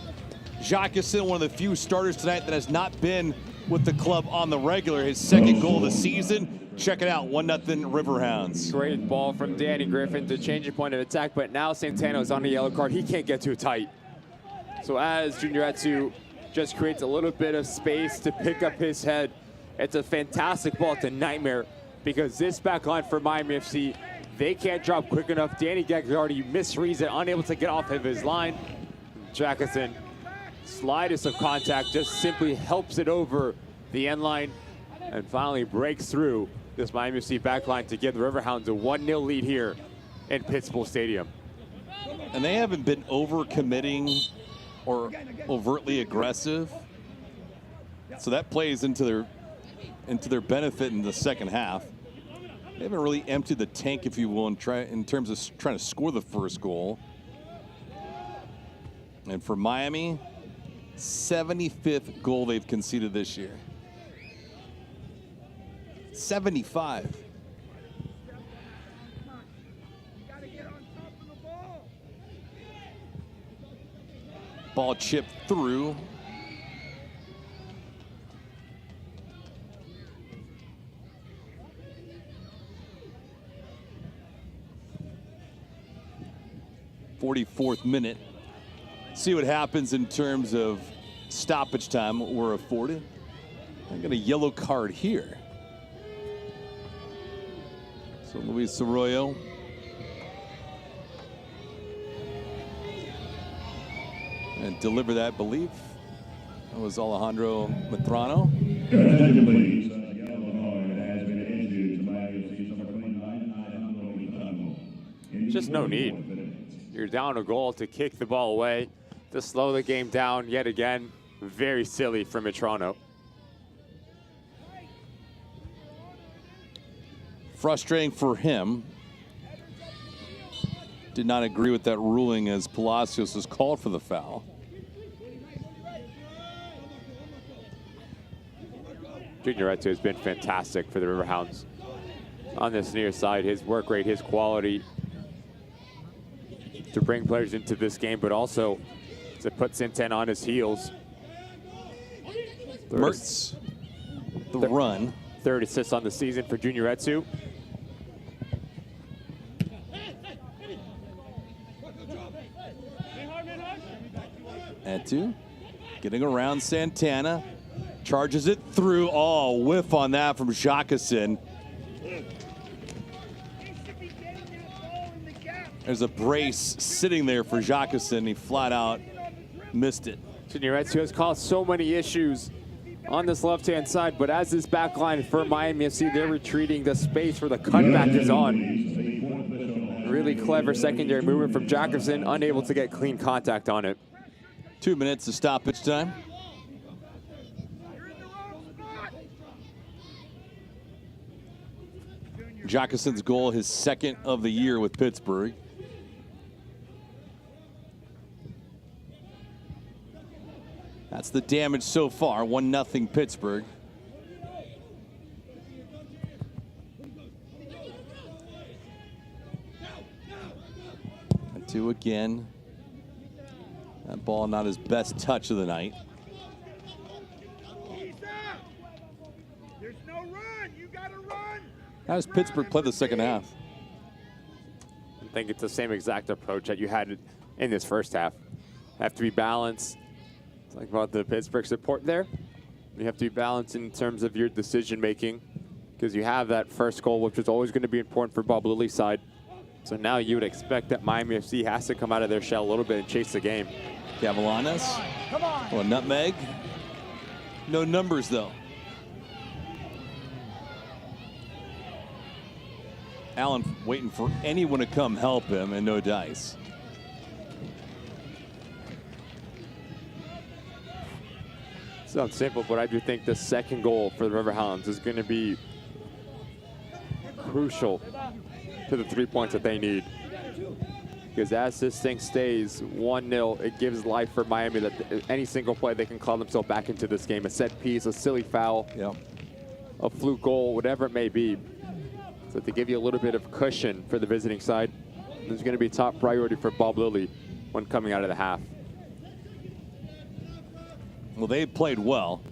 Jacqueson, one of the few starters tonight that has not been with the club on the regular. His second goal of the season. Check it out, 1-0 Riverhounds. Great ball from Danny Griffin to change the point of attack, but now Santana is on the yellow card. He can't get too tight. So as Junior Etsu just creates a little bit of space to pick up his head, it's a fantastic ball. It's a nightmare because this back line for Miami FC, they can't drop quick enough. Danny Gagliardi misreads it, unable to get off of his line. Jacqueson, slightest of contact, just simply helps it over the end line and finally breaks through this Miami FC backline to give the Riverhounds a 1-0 lead here in Pittsburgh Stadium. And they haven't been over-committing or overtly aggressive. So that plays into their benefit in the second half. They haven't really emptied the tank, if you will, in terms of trying to score the first goal. And for Miami, 75th goal they've conceded this year. 75. Ball chipped through. '44th minute. See what happens in terms of stoppage time we're afforded. I got a yellow card here. So Luis Arroyo. And deliver that, belief. That was Alejandro Matrano. Just no need. You're down a goal to kick the ball away, to slow the game down yet again. Very silly for Matrano. Frustrating for him. Did not agree with that ruling as Palacios has called for the foul. Junior Etsu has been fantastic for the Riverhounds on this near side. His work rate, his quality to bring players into this game, but also to put Santana on his heels. Mertz, the run. third assist on the season for Junior Etsu. Etsu getting around Santana. Charges it through. Oh, whiff on that from Jacqueson. There's a brace sitting there for Jacqueson. He flat out missed it. Junior Etsu has caused so many issues on this left-hand side, but as this back line for Miami FC, they're retreating. The space where the cutback is on. Really clever secondary movement from Jacqueson, unable to get clean contact on it. 2 minutes of stoppage time. Jacqueson's goal, his second of the year with Pittsburgh. That's the damage so far, 1-0 Pittsburgh. And 2 again. That ball not his best touch of the night. There's no run. You gotta run. How does Pittsburgh play the second half? I think it's the same exact approach that you had in this first half. Have to be balanced. Like about the Pittsburgh support there. You have to be balanced in terms of your decision making because you have that first goal, which is always going to be important for Bob Lilly's side. So now you would expect that Miami FC has to come out of their shell a little bit and chase the game. Gavilanes. Oh, a nutmeg. No numbers though. Allen waiting for anyone to come help him and no dice. Sounds simple, but I do think the second goal for the Riverhounds is going to be crucial to the 3 points that they need. Because as this thing stays 1-0, it gives life for Miami that any single play they can call themselves back into this game. A set piece, a silly foul, a fluke goal, whatever it may be. So to give you a little bit of cushion for the visiting side, this is going to be top priority for Bob Lilly when coming out of the half. Well, they played well.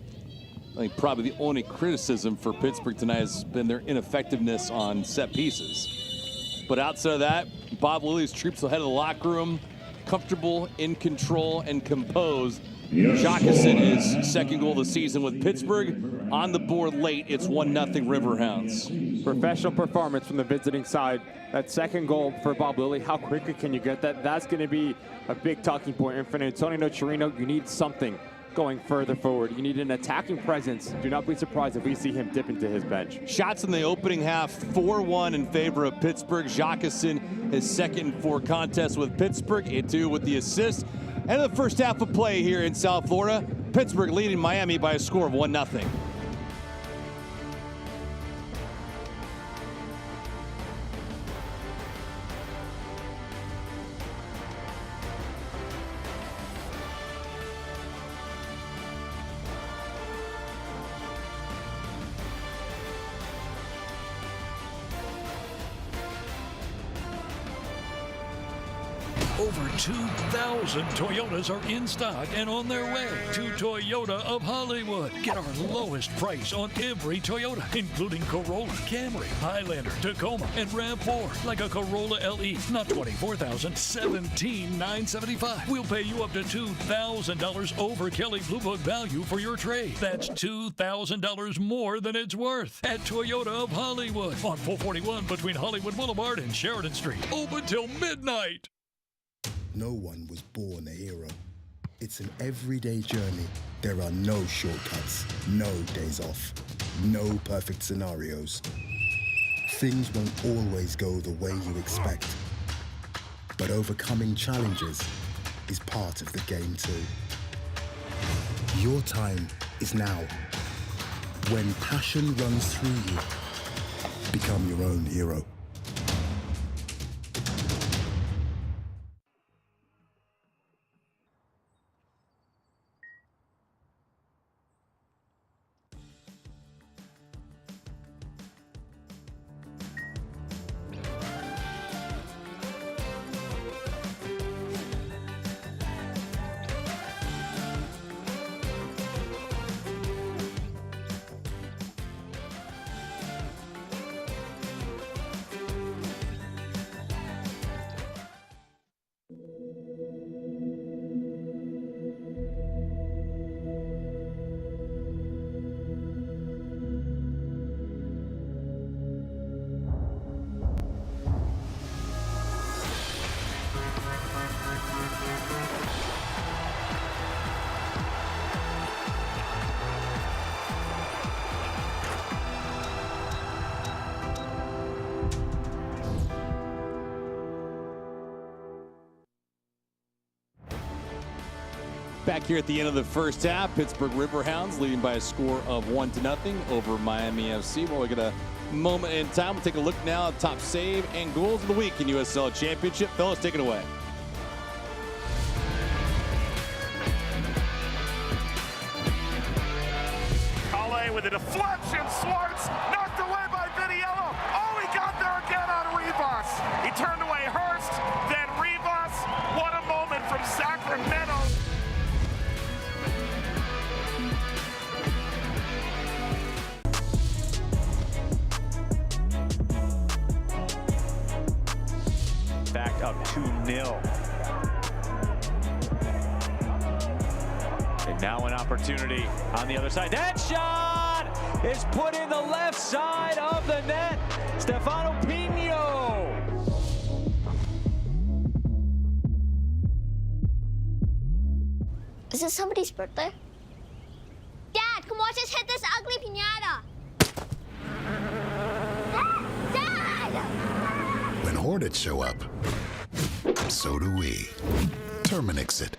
I think probably the only criticism for Pittsburgh tonight has been their ineffectiveness on set pieces. But outside of that, Bob Lilly's troops ahead of the locker room, comfortable, in control, and composed. Jacqueson, his second goal of the season with Pittsburgh. On the board late, it's 1-0 Riverhounds. Professional performance from the visiting side. That second goal for Bob Lilly, how quickly can you get that? That's going to be a big talking point. And for Antonio Chirino, you need something going further forward. You need an attacking presence. Do not be surprised if we see him dip into his bench. Shots in the opening half, 4-1 in favor of Pittsburgh. Jacqueson, his second in 4 contests with Pittsburgh. Etu with the assist. And the first half of play here in South Florida, Pittsburgh leading Miami by a score of 1-0. Over 2,000 Toyotas are in stock and on their way to Toyota of Hollywood. Get our lowest price on every Toyota, including Corolla, Camry, Highlander, Tacoma, and RAV4. Like a Corolla LE, not $24,000, $17,975. We'll pay you up to $2,000 over Kelley Blue Book value for your trade. That's $2,000 more than it's worth at Toyota of Hollywood on 441 between Hollywood Boulevard and Sheridan Street. Open till midnight. No one was born a hero. It's an everyday journey. There are no shortcuts, no days off, no perfect scenarios. Things won't always go the way you expect. But overcoming challenges is part of the game too. Your time is now. When passion runs through you, become your own hero. Back here at the end of the first half, Pittsburgh Riverhounds leading by a score of 1-0 over Miami FC. Well, we got a moment in time. We'll take a look now at top save and goals of the week in USL Championship. Fellas, take it away. With a deflection, Swartz knocked away by Viniello. Oh, he got there again on Rivas. He turned away Hurst, then Rivas. What a moment from Sacramento. Back up 2-0. And now an opportunity on the other side. That shot is put in the left side of the net. Stefano Pino. Is it somebody's birthday? Dad, come watch us hit this ugly piñata. Dad! When Hornets show up, so do we. Terminix it.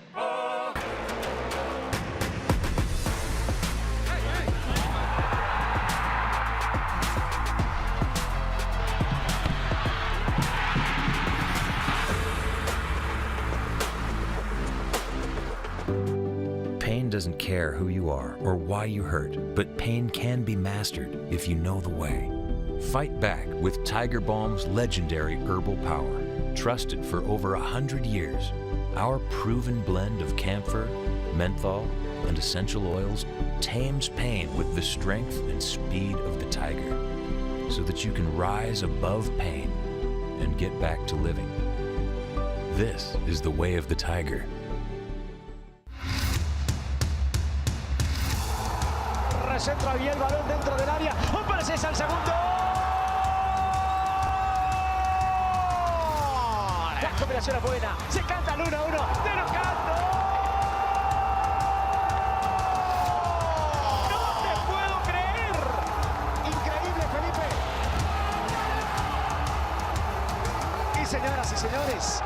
Pain doesn't care who you are or why you hurt, but pain can be mastered if you know the way. Fight back with Tiger Balm's legendary herbal power. Trusted for over 100 years, our proven blend of camphor, menthol, and essential oils tames pain with the strength and speed of the tiger, so that you can rise above pain and get back to living. This is the way of the tiger. Recentra bien el balón dentro del área. ¡Hombre, es el segundo! La combinación es buena. Se canta el 1-1 de los cantos. ¡No te puedo creer! Increíble, Felipe. Y señoras y señores,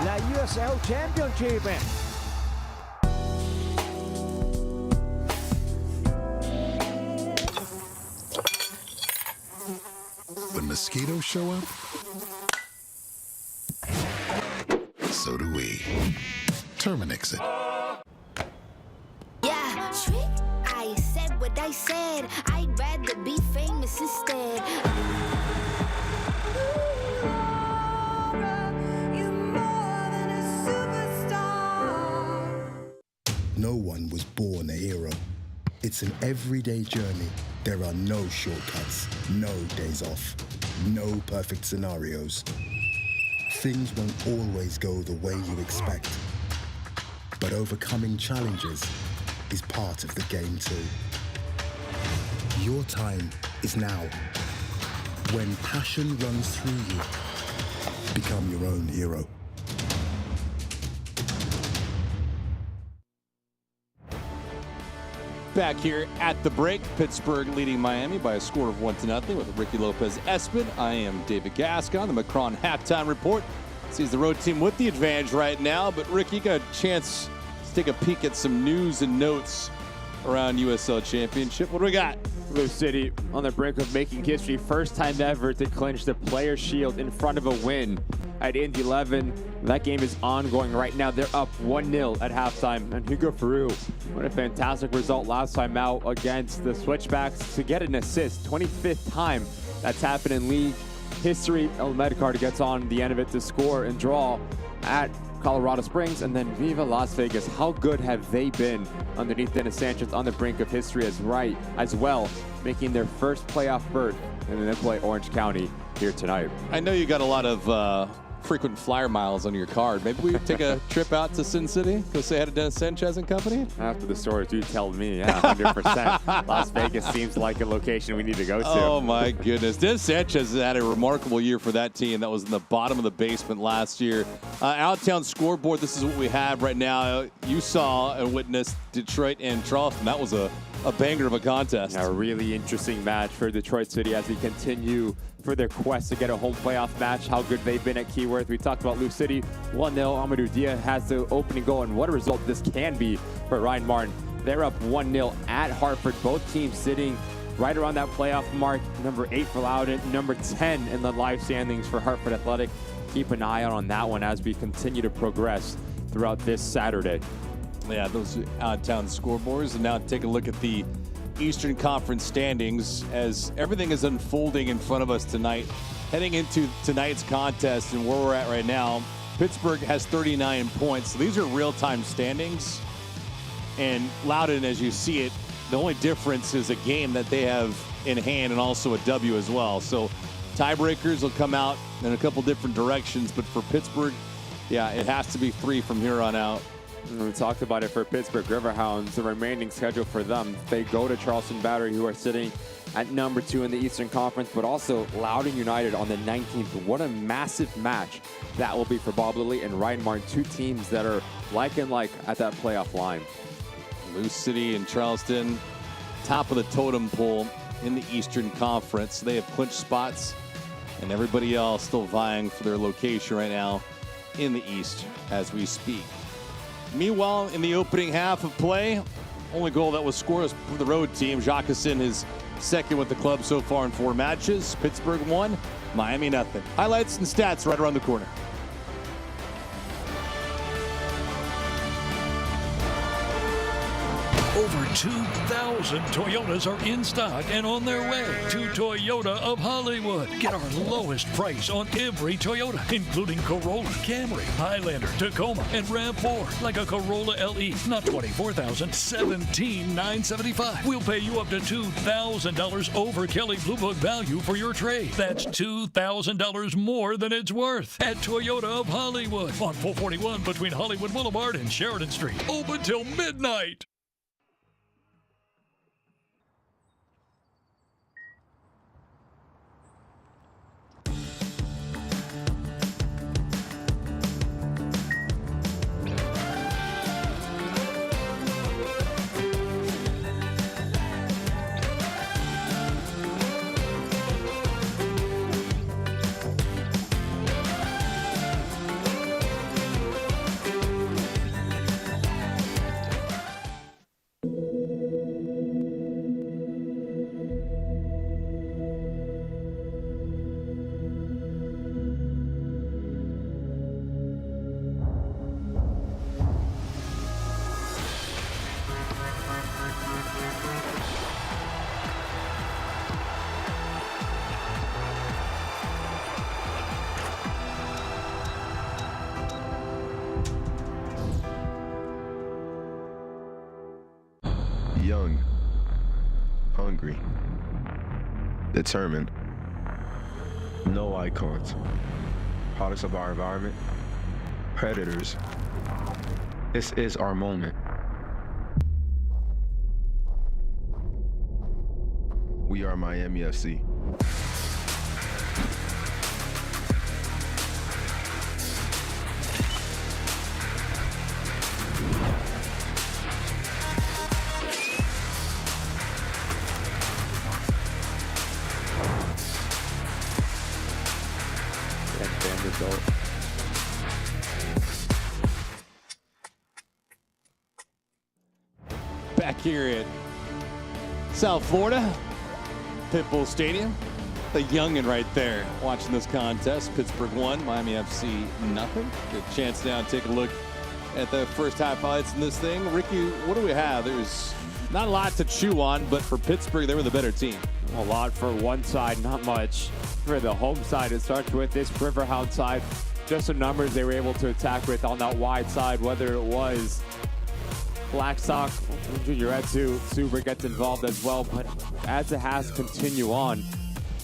la USL Championship. When mosquitoes show up, so do we. Terminix it. Yeah, trick. I said what I said. I'd rather be famous instead. No one was born a hero. It's an everyday journey. There are no shortcuts, no days off, no perfect scenarios. Things won't always go the way you expect. But overcoming challenges is part of the game too. Your time is now. When passion runs through you, become your own hero. Back here at the break, Pittsburgh leading Miami by a score of 1-0 with Ricky Lopez-Espin. I am David Gascon, the Macron halftime report. Sees the road team with the advantage right now, but Ricky, you got a chance to take a peek at some news and notes around USL Championship. What do we got? Blue City on the brink of making history. First time ever to clinch the Players' Shield in front of a win at Indy 11. That game is ongoing right now. They're up 1-0 at halftime. And Hugo Ferrou, what a fantastic result last time out against the Switchbacks to get an assist. 25th time that's happened in league history. El Medcard gets on the end of it to score and draw at Colorado Springs, and then Viva Las Vegas. How good have they been underneath Dennis Sanchez on the brink of history as well, making their first playoff berth, and then they play Orange County here tonight. I know you got a lot of frequent flyer miles on your card. Maybe we take a trip out to Sin City, go say hi to Dennis Sanchez and company? After the stories you tell me, yeah, 100%. Las Vegas seems like a location we need to go to. Oh my goodness. Dennis Sanchez had a remarkable year for that team that was in the bottom of the basement last year. Out-of-town scoreboard, this is what we have right now. You saw and witnessed Detroit and Charleston. That was a a banger of a contest. A really interesting match for Detroit City as we continue for their quest to get a home playoff match. How good they've been at Keyworth. We talked about Lou City, 1-0. Amadou Dia has the opening goal, and what a result this can be for Ryan Martin. They're up 1-0 at Hartford. Both teams sitting right around that playoff mark. Number 8 for Loudoun, number 10 in the live standings for Hartford Athletic. Keep an eye out on that one as we continue to progress throughout this Saturday. Yeah, those out-of-town scoreboards. And now take a look at the Eastern Conference standings as everything is unfolding in front of us tonight. Heading into tonight's contest and where we're at right now, Pittsburgh has 39 points. So these are real-time standings. And Loudoun, as you see it, the only difference is a game that they have in hand and also a W as well. So tiebreakers will come out in a couple different directions. But for Pittsburgh, yeah, it has to be 3 from here on out. And we talked about it for Pittsburgh Riverhounds, the remaining schedule for them. They go to Charleston Battery, who are sitting at number 2 in the Eastern Conference, but also Loudoun United on the 19th. What a massive match that will be for Bob Lilly and Ryan Martin, 2 teams that are like and like at that playoff line. Lou City and Charleston, top of the totem pole in the Eastern Conference. They have clinched spots, and everybody else still vying for their location right now in the East as we speak. Meanwhile, in the opening half of play, only goal that was scored was for the road team. Jacqueline is second with the club so far in 4 matches. Pittsburgh 1, Miami nothing. Highlights and stats right around the corner. Over 2,000 Toyotas are in stock and on their way to Toyota of Hollywood. Get our lowest price on every Toyota, including Corolla, Camry, Highlander, Tacoma, and RAV4. Like a Corolla LE, not $24,000, $17,975. We'll pay you up to $2,000 over Kelley Blue Book value for your trade. That's $2,000 more than it's worth at Toyota of Hollywood on 441 between Hollywood Boulevard and Sheridan Street. Open till midnight. Young, hungry, determined, no icons, products of our environment, predators. This is our moment. We are Miami FC. Back here at South Florida, Pitbull Stadium. The youngin' right there watching this contest. Pittsburgh 1, Miami FC nothing. Good chance now to take a look at the first half highlights in this thing. Ricky, what do we have? There's not a lot to chew on, but for Pittsburgh, they were the better team. A lot for one side, not much for the home side. It starts with this Riverhound side. Just some numbers they were able to attack with on that wide side, whether it was Blackstock, Junior Etsu, Super gets involved as well. But as it has continue on,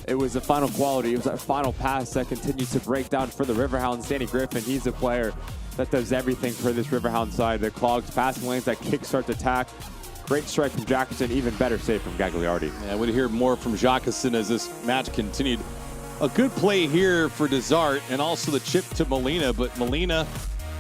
it was the final quality. It was that final pass that continued to break down for the Riverhounds. Danny Griffin, he's a player that does everything for this Riverhound side. The clogs, passing lanes, that kickstart attack. Great strike from Jackson, even better save from Gagliardi. Yeah, I would hear more from Jacqueline as this match continued. A good play here for Desart and also the chip to Molina, but Molina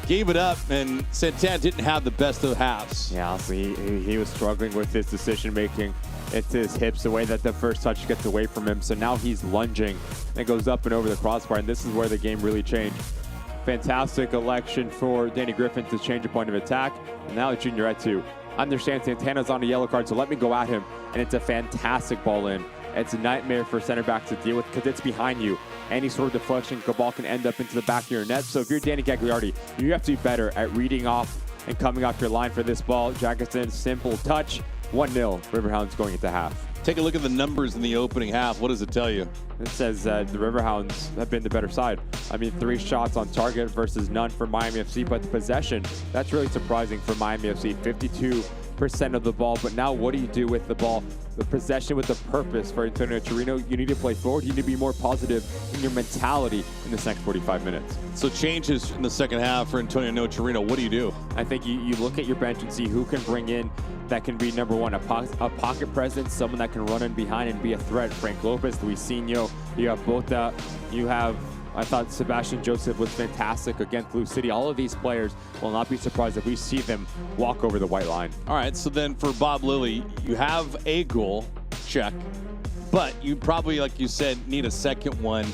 gave it up, and Santana didn't have the best of halves. Yeah, so he was struggling with his decision making. It's his hips, the way that the first touch gets away from him. So now he's lunging and goes up and over the crossbar, and this is where the game really changed. Fantastic election for Danny Griffin to change a point of attack. And now Junior Etu understands Santana's on a yellow card, so let me go at him. And it's a fantastic ball in. It's a nightmare for center backs to deal with because it's behind you. Any sort of deflection, the ball can end up into the back of your net. So if you're Danny Gagliardi, you have to be better at reading off and coming off your line for this ball. Jackson, simple touch. 1-0, Riverhounds going into half. Take a look at the numbers in the opening half. What does it tell you? It says the Riverhounds have been the better side. I mean, 3 shots on target versus none for Miami FC, but the possession, that's really surprising for Miami FC. 52% of the ball, but now what do you do with the ball? The possession with the purpose for Antonio Torino. You need to play forward. You need to be more positive in your mentality in this next 45 minutes. So changes in the second half for Antonio Torino. What do you do? I think you look at your bench and see who can bring in that can be, number one, a pocket presence, someone that can run in behind and be a threat. Frank Lopez, Luisinho, you have Bota, you have, I thought Sebastian Joseph was fantastic against Blue City. All of these players will not be surprised if we see them walk over the white line. All right, so then for Bob Lilly, you have a goal, check, but you probably, like you said, need a second one.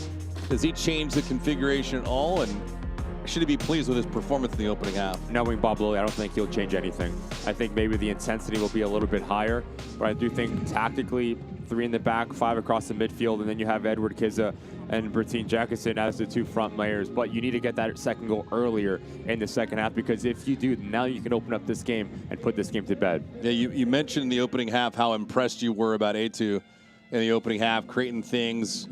Does he change the configuration at all? And should he be pleased with his performance in the opening half? Knowing Bob Lilly, I don't think he'll change anything. I think maybe the intensity will be a little bit higher, but I do think tactically, 3 in the back, 5 across the midfield, and then you have Edward Kizza and Bertine Jackson as the 2 front layers. But you need to get that second goal earlier in the second half, because if you do, now you can open up this game and put this game to bed. Yeah, you mentioned in the opening half how impressed you were about Etu in the opening half, creating things,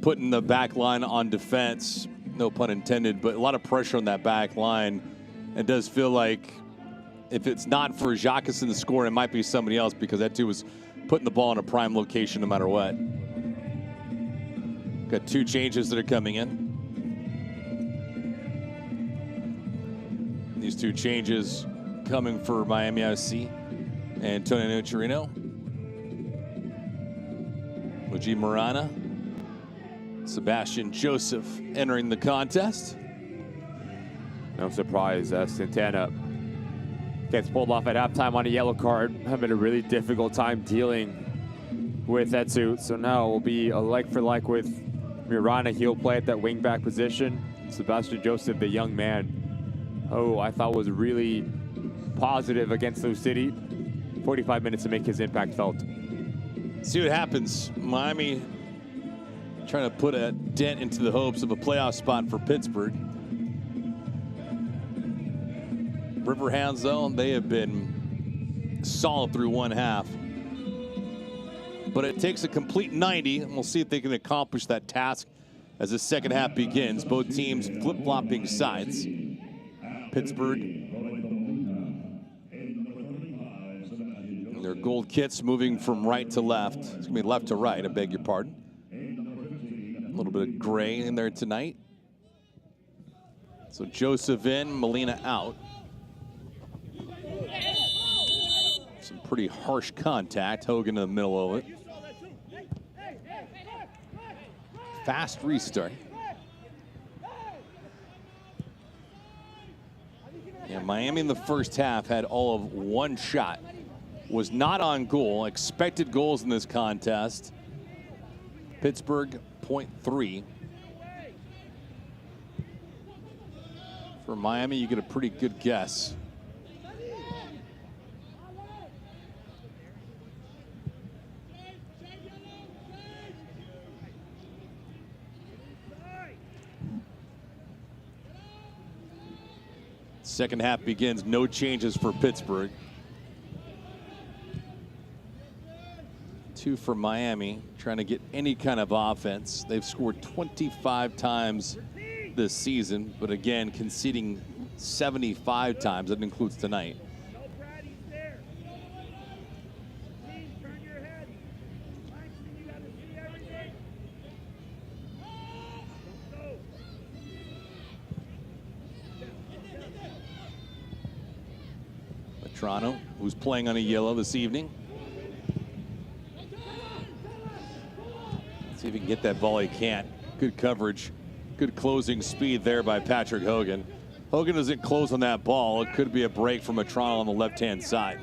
putting the back line on defense. No pun intended, but a lot of pressure on that back line. It does feel like if it's not for Jacqueson to score, it might be somebody else, because that too was putting the ball in a prime location no matter what. Got 2 changes that are coming in. These 2 changes coming for Miami FC. Antonio Torino. Luigi Morana. Sebastian Joseph entering the contest. No surprise, Santana gets pulled off at halftime on a yellow card, having a really difficult time dealing with Etu. So now it will be a like for like with Mirana. He'll play at that wing-back position. Sebastian Joseph, the young man, I thought was really positive against Blue City. 45 minutes to make his impact felt. See what happens. Miami trying to put a dent into the hopes of a playoff spot for Pittsburgh. Riverhounds, though, they have been solid through one half. But it takes a complete 90, and we'll see if they can accomplish that task as the second half begins. Both teams flip-flopping sides. Pittsburgh, their gold kits moving from right to left. It's going to be left to right, I beg your pardon. A little bit of gray in there tonight. So Joseph in, Molina out. Some pretty harsh contact. Hogan in the middle of it. Fast restart. Yeah, Miami in the first half had all of 1 shot. Was not on goal. Expected goals in this contest. Pittsburgh, 0.3. For Miami, you get a pretty good guess. Second half begins, no changes for Pittsburgh. 2 for Miami, trying to get any kind of offense. They've scored 25 times this season, but again, conceding 75 times. That includes tonight. Toronto, who's playing on a yellow this evening. See if he can get that volley. Can't. Good coverage. Good closing speed there by Patrick Hogan. Hogan doesn't close on that ball. It could be a break from Toronto on the left-hand side.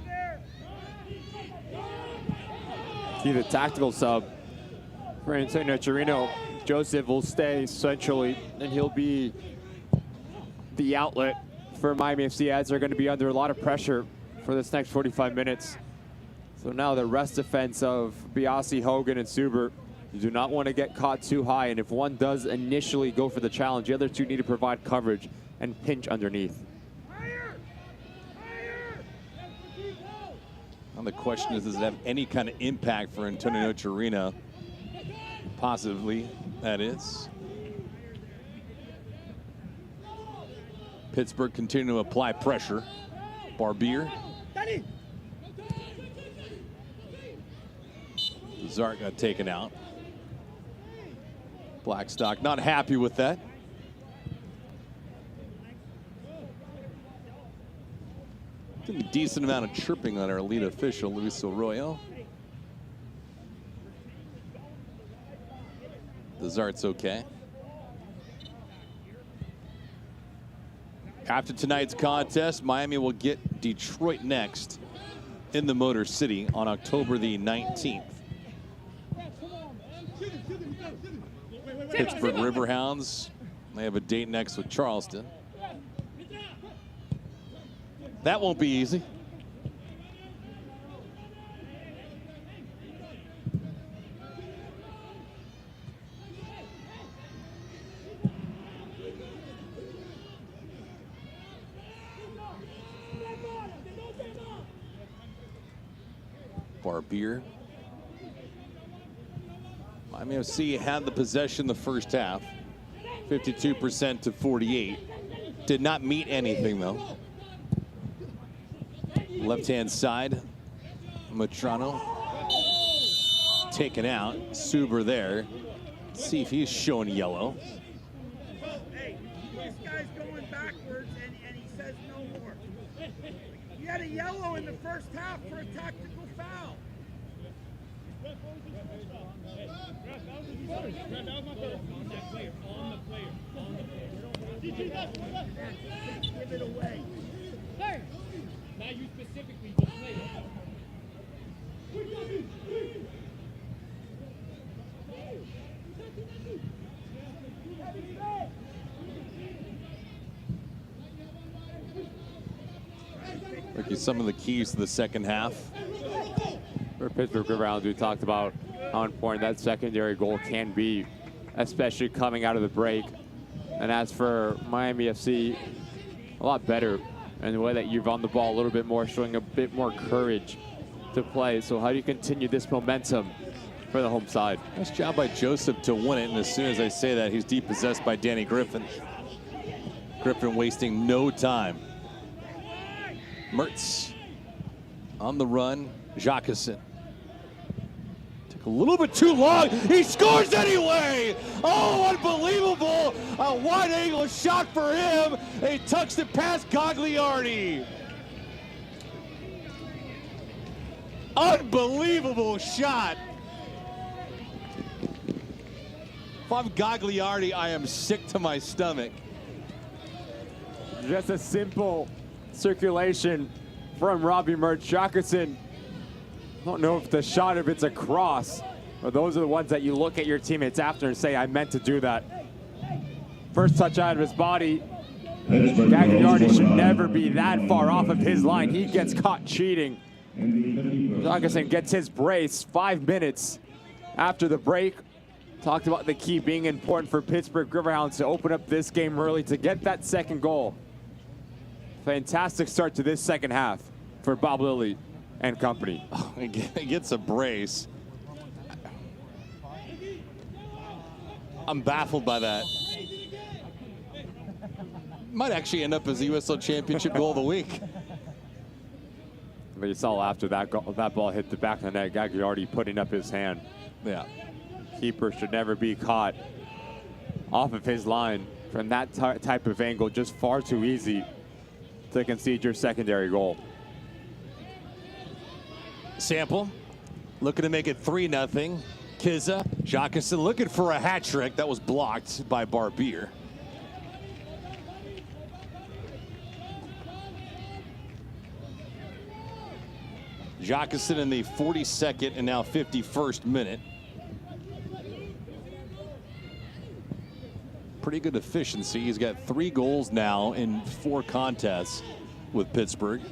See the tactical sub for Antonio Chirino. Joseph will stay centrally, and he'll be the outlet for Miami FC, as they're going to be under a lot of pressure for this next 45 minutes. So now the rest defense of Biasi, Hogan, and Suber, you do not want to get caught too high, and if one does initially go for the challenge, the other two need to provide coverage and pinch underneath. And the question is, does it have any kind of impact for Antonio Chirino? Possibly, that is. Pittsburgh continuing to apply pressure. Barbier. Zart got taken out. Blackstock not happy with that. A decent amount of chirping on our lead official, Luis Arroyo. The Zart's okay. After tonight's contest, Miami will get Detroit next in the Motor City on October the 19th. Pittsburgh Riverhounds, they have a date next with Charleston. That won't be easy. Barbier. Miami FC had the possession the first half, 52% to 48. Did not meet anything though. Left-hand side, Matrano taken out. Suber there. Let's see if he's showing yellow. Hey, this guy's going backwards and he says no more. He had a yellow in the first half for a tactical foul. Give it away. Now you specifically just play it. Look at some of the keys to the second half. For Pittsburgh Riverhounds, we talked about how important that secondary goal can be, especially coming out of the break. And as for Miami FC, a lot better in the way that you've on the ball a little bit more, showing a bit more courage to play. So how do you continue this momentum for the home side? Nice job by Joseph to win it, and as soon as I say that, he's depossessed by Danny Griffin. Griffin wasting no time. Mertz on the run. Jacqueson. Took a little bit too long. He scores anyway! Oh, unbelievable! A wide angle shot for him. He tucks it past Gagliardi. Unbelievable shot. If I'm Gagliardi, I am sick to my stomach. Just a simple circulation from Robbie Mertz. Jacqueson, I don't know if the shot, if it's a cross, but those are the ones that you look at your teammates after and say, I meant to do that. First touch out of his body. Gagliardi should never be that far off of his line. He gets caught cheating. Jacqueson gets his brace 5 minutes after the break. Talked about the key being important for Pittsburgh Riverhounds to open up this game early to get that second goal. Fantastic start to this second half for Bob Lilly and company. Oh, he gets a brace. I'm baffled by that. Might actually end up as the USL Championship goal of the week. But you saw after that ball hit the back of the net, Gagliardi putting up his hand. Yeah. Keeper should never be caught off of his line from that type of angle. Just far too easy to concede your secondary goal. Sample looking to make it 3-0. Kizza, Jacqueson looking for a hat trick that was blocked by Barbier. Jacqueson in the 42nd and now 51st minute. Pretty good efficiency. He's got 3 goals now in 4 contests with Pittsburgh.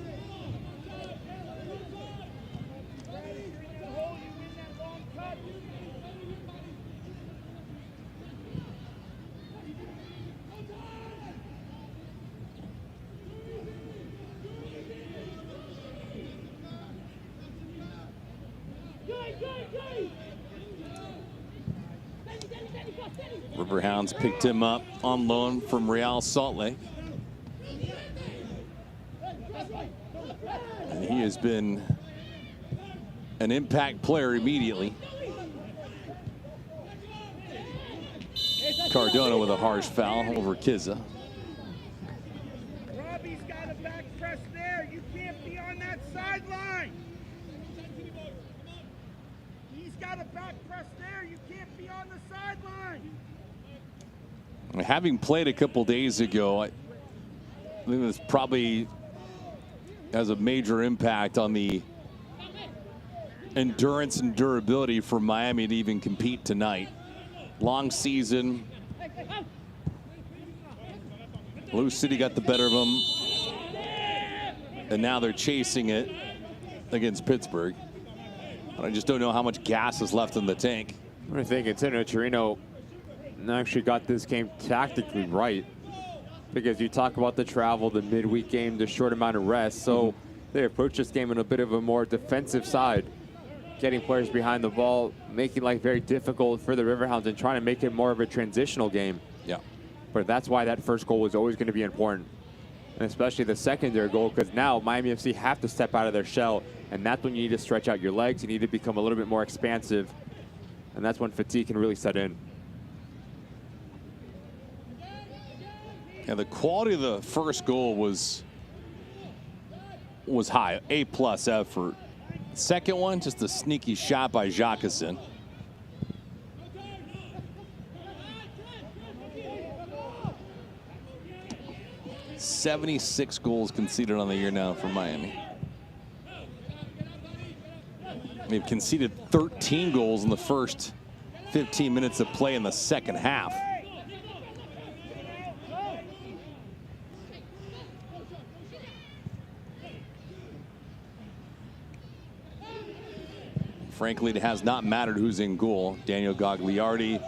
Riverhounds picked him up on loan from Real Salt Lake. And he has been an impact player immediately. Cardona with a harsh foul over Kizza. Robbie's got a back press there. You can't be on that sideline. He's got a back press there. You can't be on the sideline. Having played a couple days ago, I think this probably has a major impact on the endurance and durability for Miami to even compete tonight. Long season. Lou City got the better of them, and now they're chasing it against Pittsburgh. I just don't know how much gas is left in the tank. I think Antonio Torino actually got this game tactically right, because you talk about the travel, the midweek game, the short amount of rest. So they approach this game in a bit of a more defensive side, getting players behind the ball, making life very difficult for the Riverhounds and trying to make it more of a transitional game. Yeah. But that's why that first goal was always going to be important, and especially the secondary goal, because now Miami FC have to step out of their shell, and that's when you need to stretch out your legs. You need to become a little bit more expansive, and that's when fatigue can really set in. And the quality of the first goal was high, A+ effort. Second one, just a sneaky shot by Jacqueson. "76 goals conceded on the year now for Miami. They've conceded 13 goals in the first 15 minutes of play in the second half. Frankly, it has not mattered who's in goal. Daniel Gagliardi,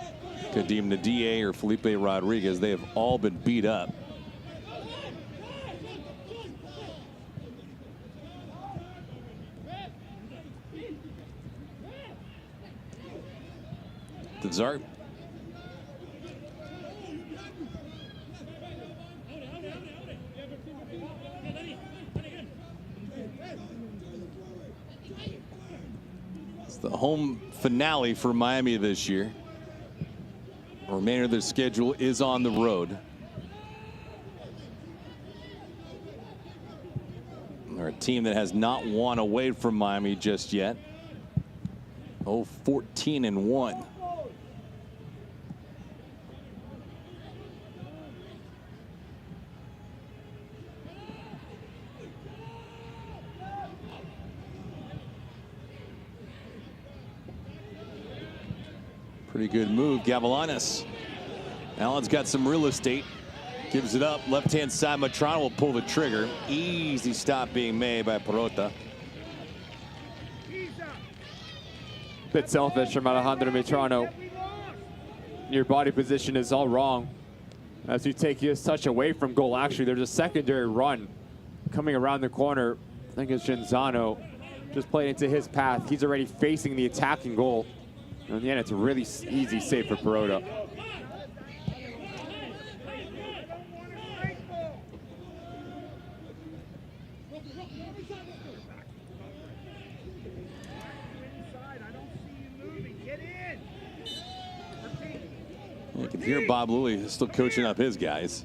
Kadim Nadia, or Felipe Rodriguez, they have all been beat up. Dezart. The home finale for Miami this year. The remainder of their schedule is on the road. They're a team that has not won away from Miami just yet. 14-1. Pretty good move, Gavilanes. Allen's got some real estate. Gives it up. Left-hand side, Matrano will pull the trigger. Easy stop being made by Perota. Bit selfish from Alejandro Matrano. Your body position is all wrong. As you take his touch away from goal, actually, there's a secondary run coming around the corner. I think it's Genzano. Just played into his path. He's already facing the attacking goal. And in the end, it's a really easy save for Perota. You can hear Bob Lilly still coaching up his guys.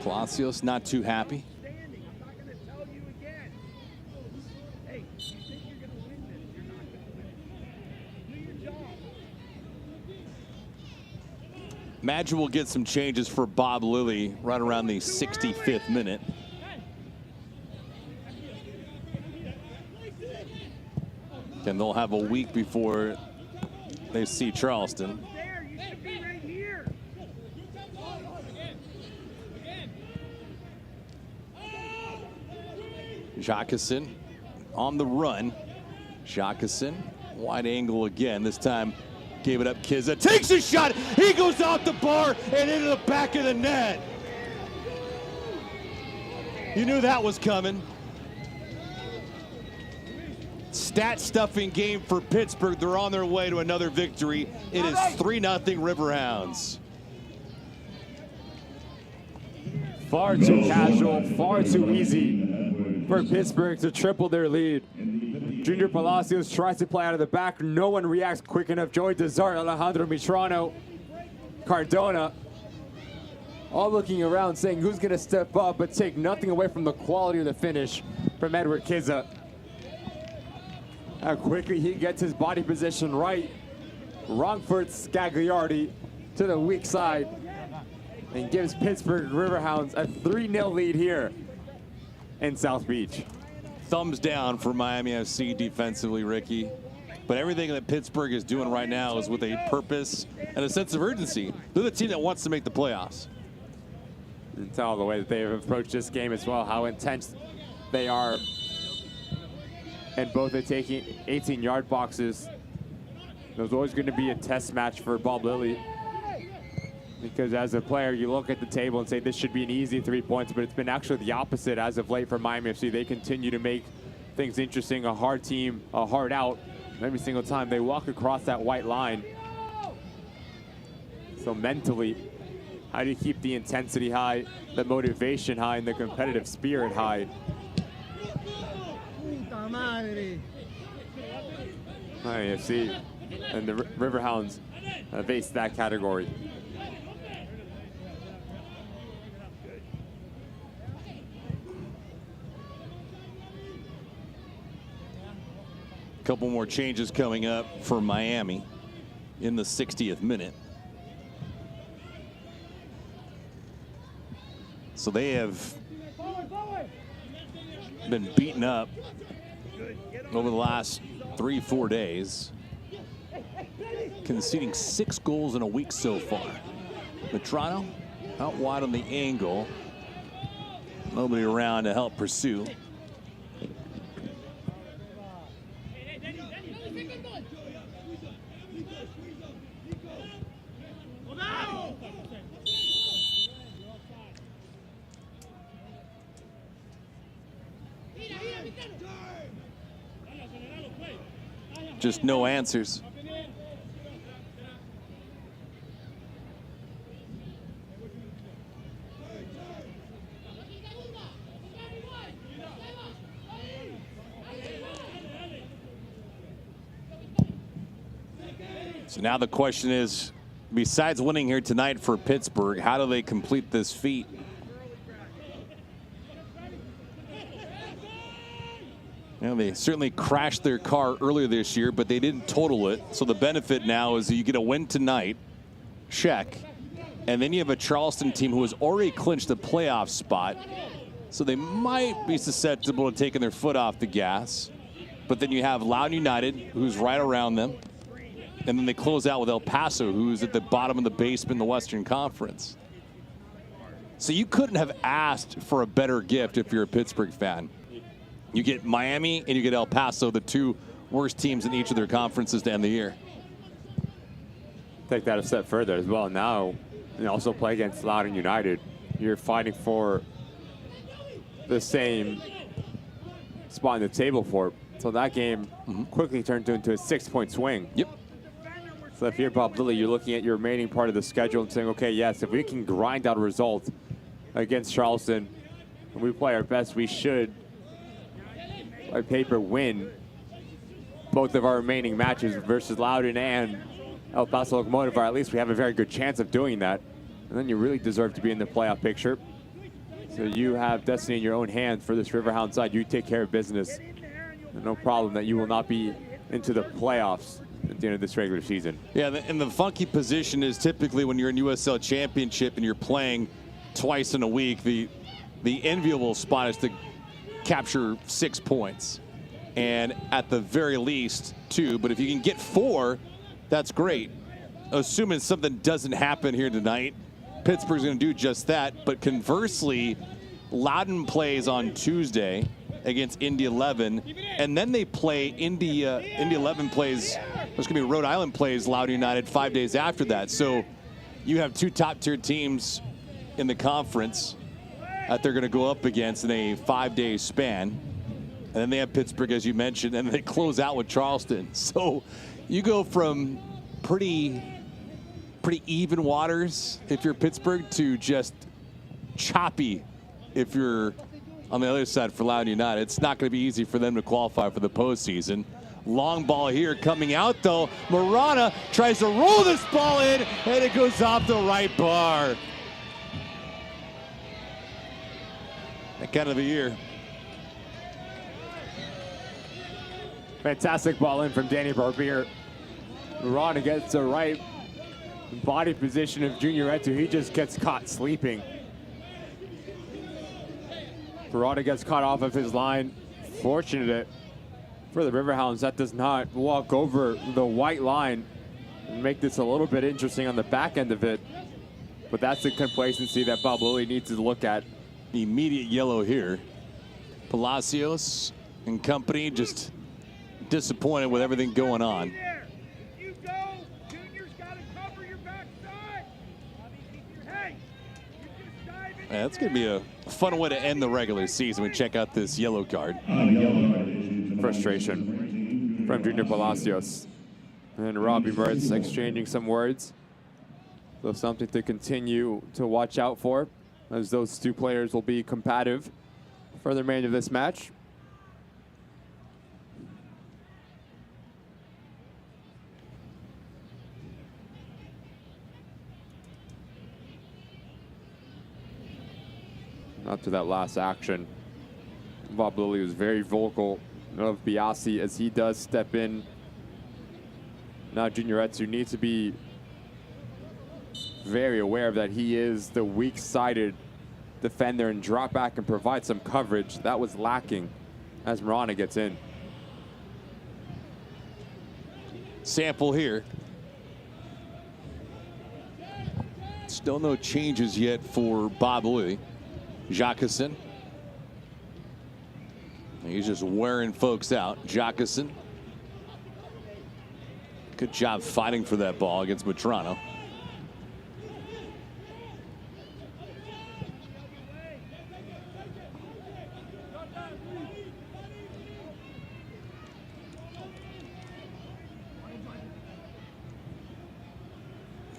Palacios not too happy. Imagine we'll get some changes for Bob Lilly right around the 65th minute. And they'll have a week before they see Charleston. Jacqueson on the run. Jacqueson, wide angle again. This time gave it up. Kizza takes a shot. He goes off the bar and into the back of the net. You knew that was coming. Stat stuffing game for Pittsburgh. They're on their way to another victory. It is 3-0 Riverhounds. Far too casual, far too easy for Pittsburgh to triple their lead. Junior Palacios tries to play out of the back. No one reacts quick enough. Joey Desart, Alejandro Mitrano, Cardona, all looking around saying who's going to step up, but take nothing away from the quality of the finish from Edward Kizza. How quickly he gets his body position right. Wrongford Scagliardi to the weak side and gives Pittsburgh Riverhounds a 3-0 lead here in South Beach. Thumbs down for Miami FC defensively, Ricky. But everything that Pittsburgh is doing right now is with a purpose and a sense of urgency. They're the team that wants to make the playoffs. And tell the way that they've approached this game as well, how intense they are. And both are taking 18-yard boxes. There's always going to be a test match for Bob Lilly. Because as a player, you look at the table and say this should be an easy 3 points, but it's been actually the opposite as of late for Miami FC. They continue to make things interesting, a hard team, a hard out every single time they walk across that white line. So mentally, how do you keep the intensity high, the motivation high, and the competitive spirit high? Miami FC and the Riverhounds face that category. Couple more changes coming up for Miami in the 60th minute. So they have been beaten up over the last 3-4 days, conceding 6 goals in a week so far. Metrano out wide on the angle. Nobody around to help pursue. Just no answers. So now the question is, besides winning here tonight for Pittsburgh, how do they complete this feat? You know, they certainly crashed their car earlier this year, but they didn't total it. So the benefit now is that you get a win tonight, check, and then you have a Charleston team who has already clinched a playoff spot. So they might be susceptible to taking their foot off the gas. But then you have Loudoun United, who's right around them. And then they close out with El Paso, who's at the bottom of the basement in the Western Conference. So you couldn't have asked for a better gift if you're a Pittsburgh fan. You get Miami and you get El Paso, the 2 worst teams in each of their conferences to end the year. Take that a step further as well. Now, you also play against Loudoun United. You're fighting for the same spot in the table for. So that game quickly turned into a 6-point swing. Yep. So if you're Bob Lilly, you're looking at your remaining part of the schedule and saying, okay, yes, if we can grind out a result against Charleston and we play our best, we should, by paper, win both of our remaining matches versus Loudoun and El Paso Locomotive, or at least we have a very good chance of doing that. And then you really deserve to be in the playoff picture. So you have destiny in your own hands for this Riverhound side. You take care of business. And no problem that you will not be into the playoffs. And at the end of this regular season. Yeah, and the funky position is typically when you're in USL Championship and you're playing twice in a week, the enviable spot is to capture 6 points. And at the very least, 2. But if you can get 4, that's great. Assuming something doesn't happen here tonight, Pittsburgh's going to do just that. But conversely, Loudoun plays on Tuesday against Indy 11, and then they play Indy 11 plays, there's going to be Rhode Island plays Loudoun United 5 days after that. So you have 2 top-tier teams in the conference that they're going to go up against in a 5-day span. And then they have Pittsburgh, as you mentioned, and they close out with Charleston. So you go from pretty even waters if you're Pittsburgh to just choppy if you're on the other side for Loudoun United. It's not going to be easy for them to qualify for the postseason. Long ball here coming out, though. Marana tries to roll this ball in, and it goes off the right bar. That kind of a year. Fantastic ball in from Danny Barbier. Marana gets the right body position of Junior Etu. He just gets caught sleeping. Verona gets caught off of his line. Fortunate for the Riverhounds, that does not walk over the white line and make this a little bit interesting on the back end of it. But that's the complacency that Bob Lilly needs to look at. Immediate yellow here. Palacios and company just disappointed with everything going on. Yeah, that's going to be a fun way to end the regular season. We check out this yellow card. Frustration from Junior Palacios. And Robbie Mertz exchanging some words. So something to continue to watch out for, as those 2 players will be combative for the remainder of this match. After that last action, Bob Lilly was very vocal of Biasi as he does step in. Now Junior Etu needs to be very aware of that. He is the weak-sided defender and drop back and provide some coverage. That was lacking as Marana gets in. Sample here. Still no changes yet for Bob Lilly. Jacqueson. He's just wearing folks out. Jacqueson. Good job fighting for that ball against Matrano.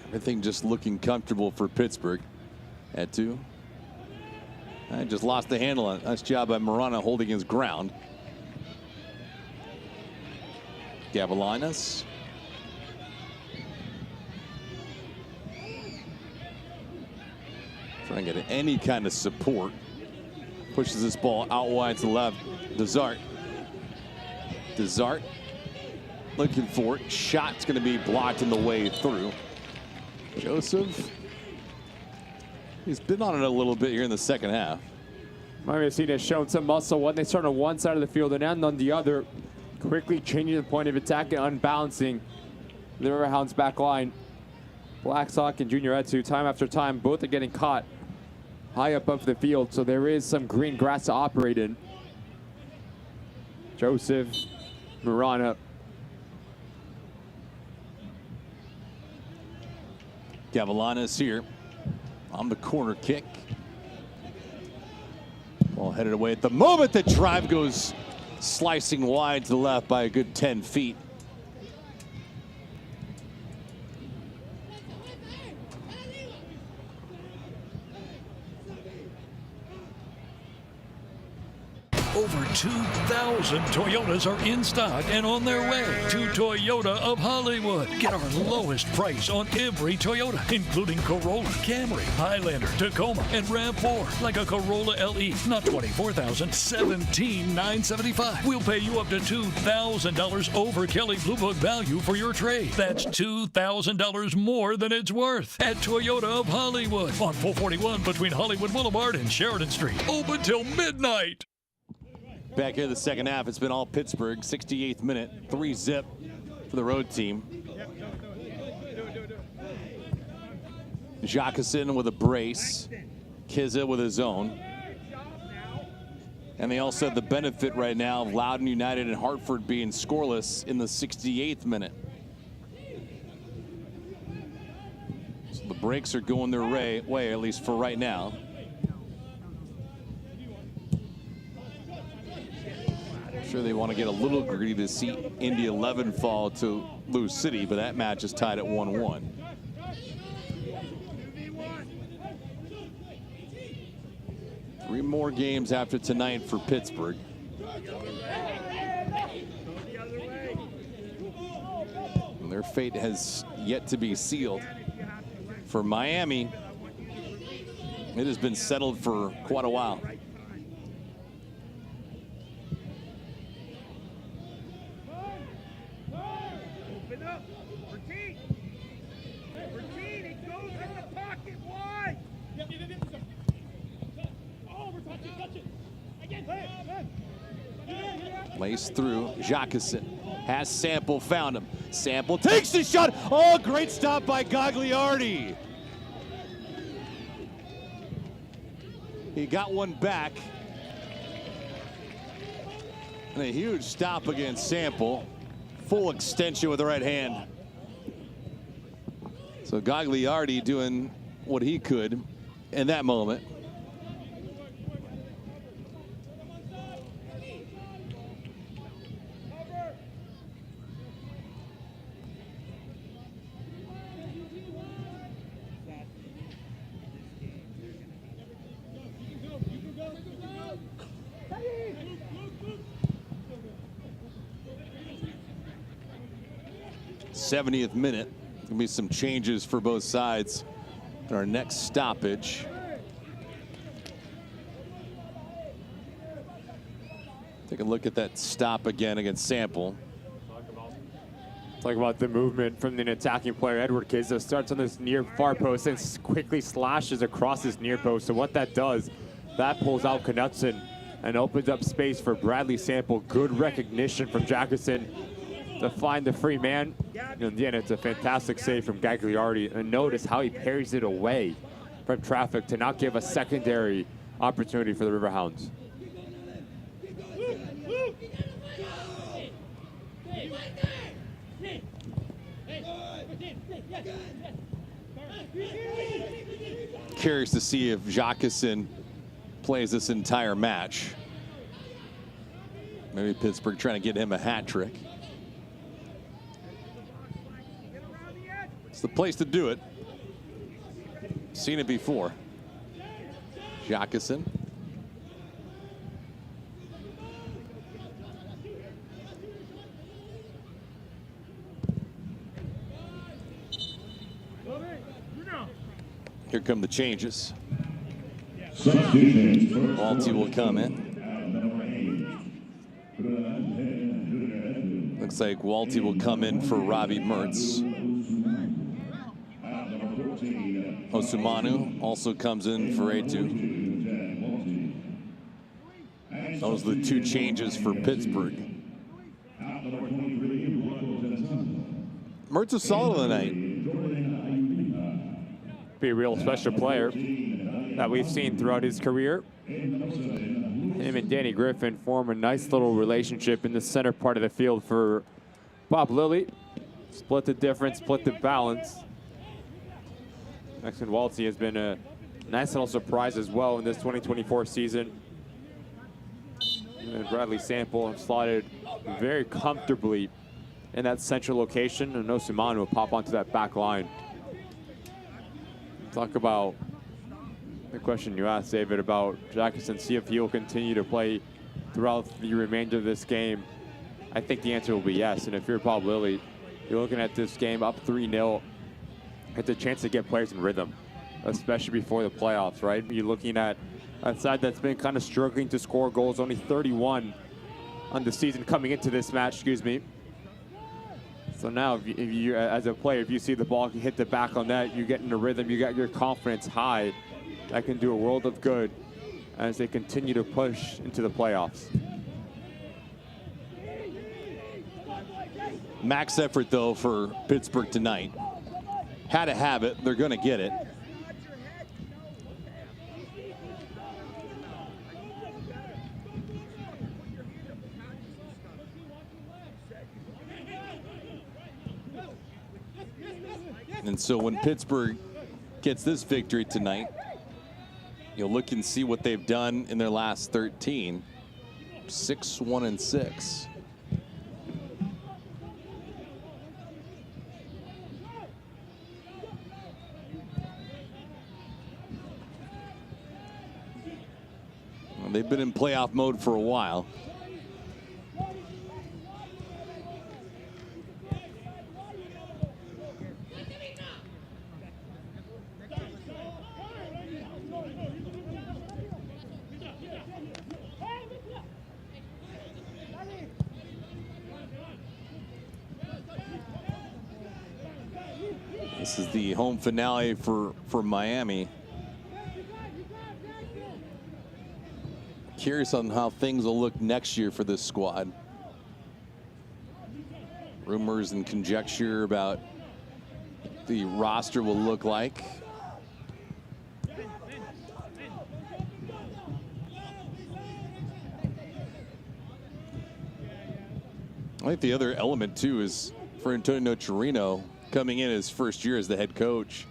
Everything just looking comfortable for Pittsburgh. Etu. I just lost the handle on it. Nice job by Marana holding his ground. Gavilinas. Trying to get any kind of support. Pushes this ball out wide to the left. Desart. Desart looking for it. Shot's going to be blocked on the way through. Joseph. He's been on it a little bit here in the second half. Miami FC has shown some muscle when they start on one side of the field and end on the other. Quickly changing the point of attack and unbalancing the Riverhounds back line. Blacksock and Junior Etu, time after time, both are getting caught high up the field, so there is some green grass to operate in. Joseph, Marana. Gavilinas here on the corner kick. Ball headed away at the moment. The drive goes slicing wide to the left by a good 10 feet. Over 2,000 Toyotas are in stock and on their way to Toyota of Hollywood. Get our lowest price on every Toyota, including Corolla, Camry, Highlander, Tacoma, and RAV4. Like a Corolla LE, not $24,000, $17,975. We'll pay you up to $2,000 over Kelley Blue Book value for your trade. That's $2,000 more than it's worth at Toyota of Hollywood on 441 between Hollywood Boulevard and Sheridan Street. Open till midnight. Back here in the second half, it's been all Pittsburgh. 68th minute, 3-0 for the road team. Jacqueson with a brace. Kizza with his own. And they also have the benefit right now of Loudoun United and Hartford being scoreless in the 68th minute. So the breaks are going their way, at least for right now. I'm sure they want to get a little greedy to see Indy 11 fall to Lou City, but that match is tied at 1-1. Three more games after tonight for Pittsburgh. And their fate has yet to be sealed. For Miami, it has been settled for quite a while. Open up. Bertine. Bertine, it goes in the pocket wide. Lace through. Jacqueson has Sample, found him. Sample takes the shot. Oh, great stop by Gagliardi. He got one back. And a huge stop against Sample. Full extension with the right hand. So Gagliardi doing what he could in that moment. '70th minute. Gonna be some changes for both sides in our next stoppage. Take a look at that stop again against Sample. Talk about the movement from the attacking player. Edward Kizza starts on this near far post and quickly slashes across this near post. So what that does, that pulls out Knutson and opens up space for Bradley Sample. Good recognition from Jacqueson to find the free man. And again, it's a fantastic save from Gagliardi. And notice how he parries it away from traffic to not give a secondary opportunity for the Riverhounds. Curious to see if Jacqueson plays this entire match. Maybe Pittsburgh trying to get him a hat trick. It's the place to do it. Seen it before. Jacqueson. Here come the changes. Walty will come in. Looks like Walty will come in for Robbie Mertz. Osumanu also comes in for A2. Those are the two changes for Pittsburgh. Mertz is solid tonight. Be a real special player that we've seen throughout his career. Him and Danny Griffin form a nice little relationship in the center part of the field for Bob Lilly. Split the difference, split the balance. Maxon Waltzy has been a nice little surprise as well in this 2024 season. And Bradley Sample slotted very comfortably in that central location, and Osumanu will pop onto that back line. Talk about the question you asked, David, about Jacqueson, see if he'll continue to play throughout the remainder of this game? I think the answer will be yes. And if you're Bob Lilly, you're looking at this game up 3-0. It's a chance to get players in rhythm, especially before the playoffs, right? You're looking at a side that's been kind of struggling to score goals, only 31 on the season coming into this match, excuse me. So now, if you as a player, if you see the ball hit the back on net, you get in a rhythm, you got your confidence high. That can do a world of good as they continue to push into the playoffs. Max effort, though, for Pittsburgh tonight. Had to have it. They're going to get it. And so when Pittsburgh gets this victory tonight, you'll look and see what they've done in their last 13. 6-1-6. Well, they've been in playoff mode for a while. This is the home finale for Miami. Curious on how things will look next year for this squad. Rumors and conjecture about what the roster will look like. I think the other element too is for Antonio Chirino coming in his first year as the head coach.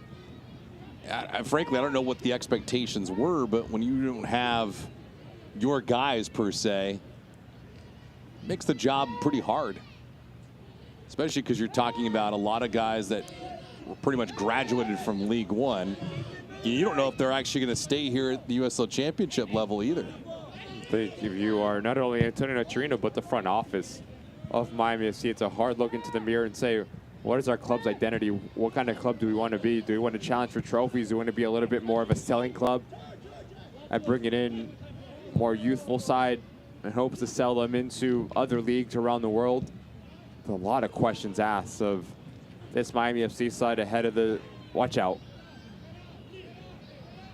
Frankly, I don't know what the expectations were, but when you don't have your guys per se, it makes the job pretty hard. Especially because you're talking about a lot of guys that were pretty much graduated from League One. You don't know if they're actually going to stay here at the USL Championship level either. If you are not only Antonio Chirino, but the front office of Miami FC, it's a hard look into the mirror and say, what is our club's identity? What kind of club do we want to be? Do we want to challenge for trophies? Do we want to be a little bit more of a selling club and bring it in more youthful side and hopes to sell them into other leagues around the world? A lot of questions asked of this Miami FC side ahead of the watch out.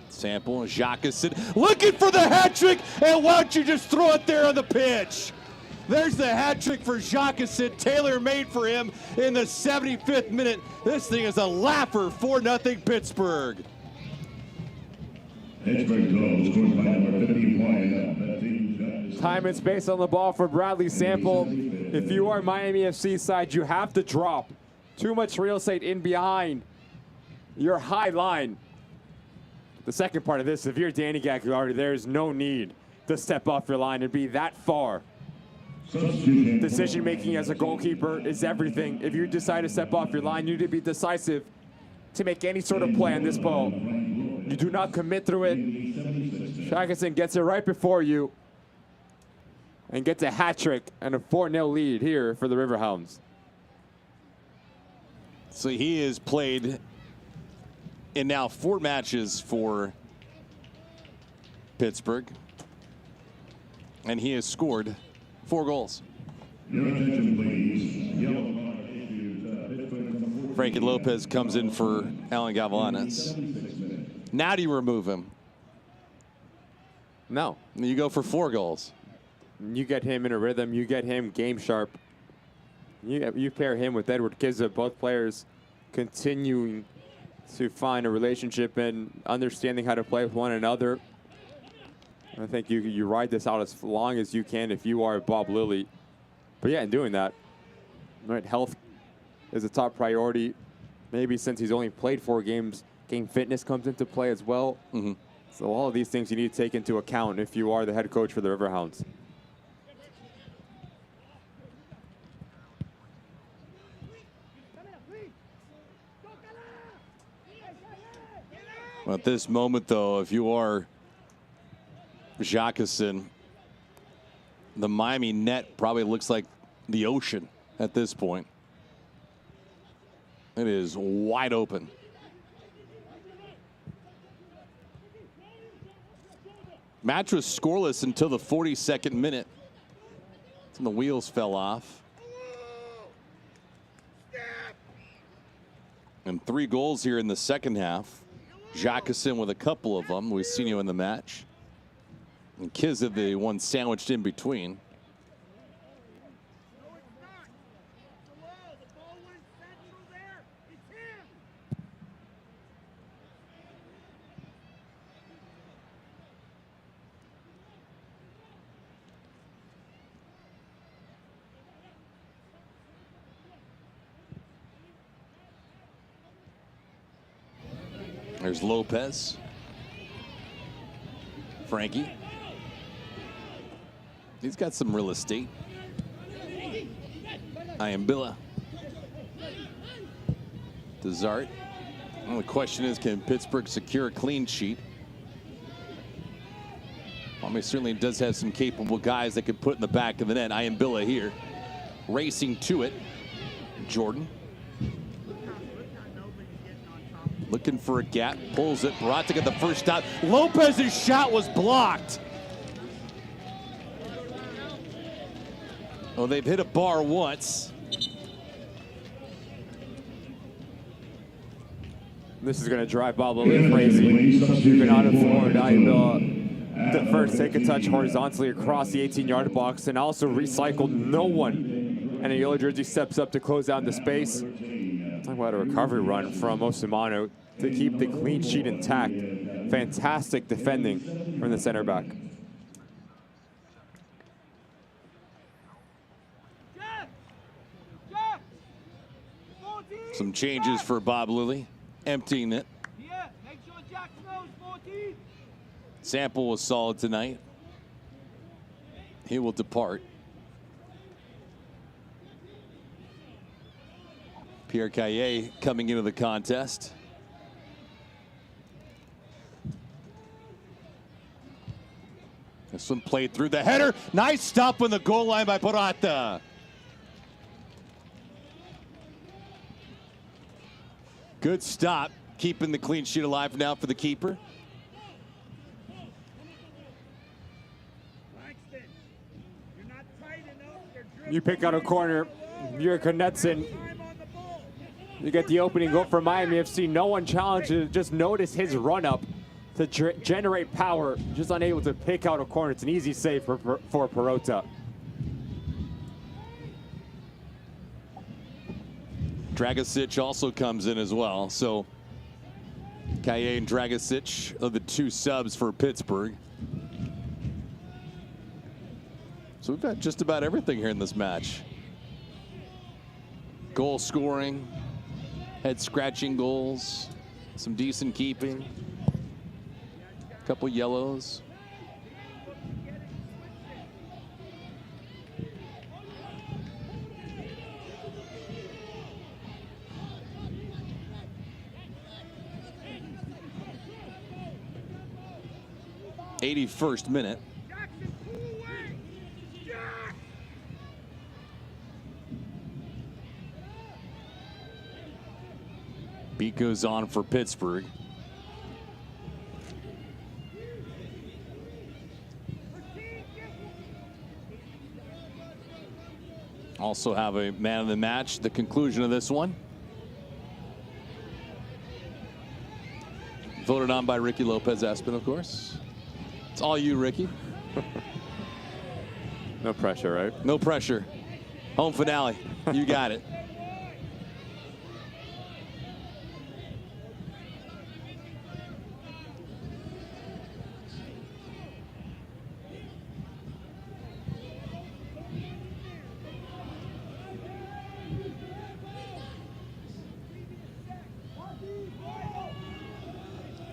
Sample and Jacqueson looking for the hat trick, and why don't you just throw it there on the pitch? There's the hat trick for Jacqueson, tailor-made for him in the 75th minute. This thing is a laugher, 4-0 Pittsburgh. Time and space on the ball for Bradley Sample. If you are Miami FC side, you have to drop. Too much real estate in behind your high line. The second part of this, if you're Danny Gagliardi, there's no need to step off your line and be that far. Decision making as a goalkeeper is everything. If you decide to step off your line, you need to be decisive to make any sort of play on this ball. You do not commit through it. Jacqueson gets it right before you and gets a hat trick and a 4-0 lead here for the Riverhounds. So he has played in now 4 matches for Pittsburgh, and he has scored 4 goals. Frankie Lopez comes in for Alan Gavilanes. Now do you remove him? No. You go for 4 goals. You get him in a rhythm. You get him game sharp. You pair him with Edward Kizza, both players continuing to find a relationship and understanding how to play with one another. I think you ride this out as long as you can if you are Bob Lilly. But yeah, in doing that, right, health is a top priority. Maybe since he's only played 4 games, game fitness comes into play as well. So all of these things you need to take into account if you are the head coach for the Riverhounds. Well, at this moment, though, if you are Jacqueson, The Miami net probably looks like the ocean at this point. It is wide open. Match was scoreless until the 42nd minute. And the wheels fell off. And 3 goals here in the second half. Jacqueline with a couple of them. We've seen you in the match. And Kizza, the one sandwiched in between. There's Lopez. Frankie. He's got some real estate. Iambilla. Desart. Well, the question is, can Pittsburgh secure a clean sheet? Miami certainly does have some capable guys that could put in the back of the net. Iambilla here. Racing to it. Jordan. Looking for a gap, pulls it. Barata got the first stop. Lopez's shot was blocked. Oh, they've hit a bar once. This is going to drive Bob a little crazy. Moving on forward, the first take a touch horizontally across the 18-yard box and also recycled no one. And a yellow jersey steps up to close down the space. Talk about a recovery run from Osimano to keep the clean sheet intact. Fantastic defending from the center back. Some changes for Bob Lilly, emptying it. Sample was solid tonight. He will depart. Pierre Caillet coming into the contest. This one played through the header. Nice stop on the goal line by Barata. Good stop, keeping the clean sheet alive now for the keeper. You pick out a corner, you're Knutson. You get the opening goal for Miami FC. No one challenges. Just notice his run up to generate power. Just unable to pick out a corner. It's an easy save for Perota. Dragicic also comes in as well. So Caillet and Dragicic are the 2 subs for Pittsburgh. So we've got just about everything here in this match. Goal scoring, head scratching goals, some decent keeping, a couple yellows. '81st minute. Beat goes on for Pittsburgh. Also have a man of the match, the conclusion of this one. Voted on by Ricky Lopez Espin, of course. It's all you, Ricky. No pressure, right? No pressure. Home finale. You got it.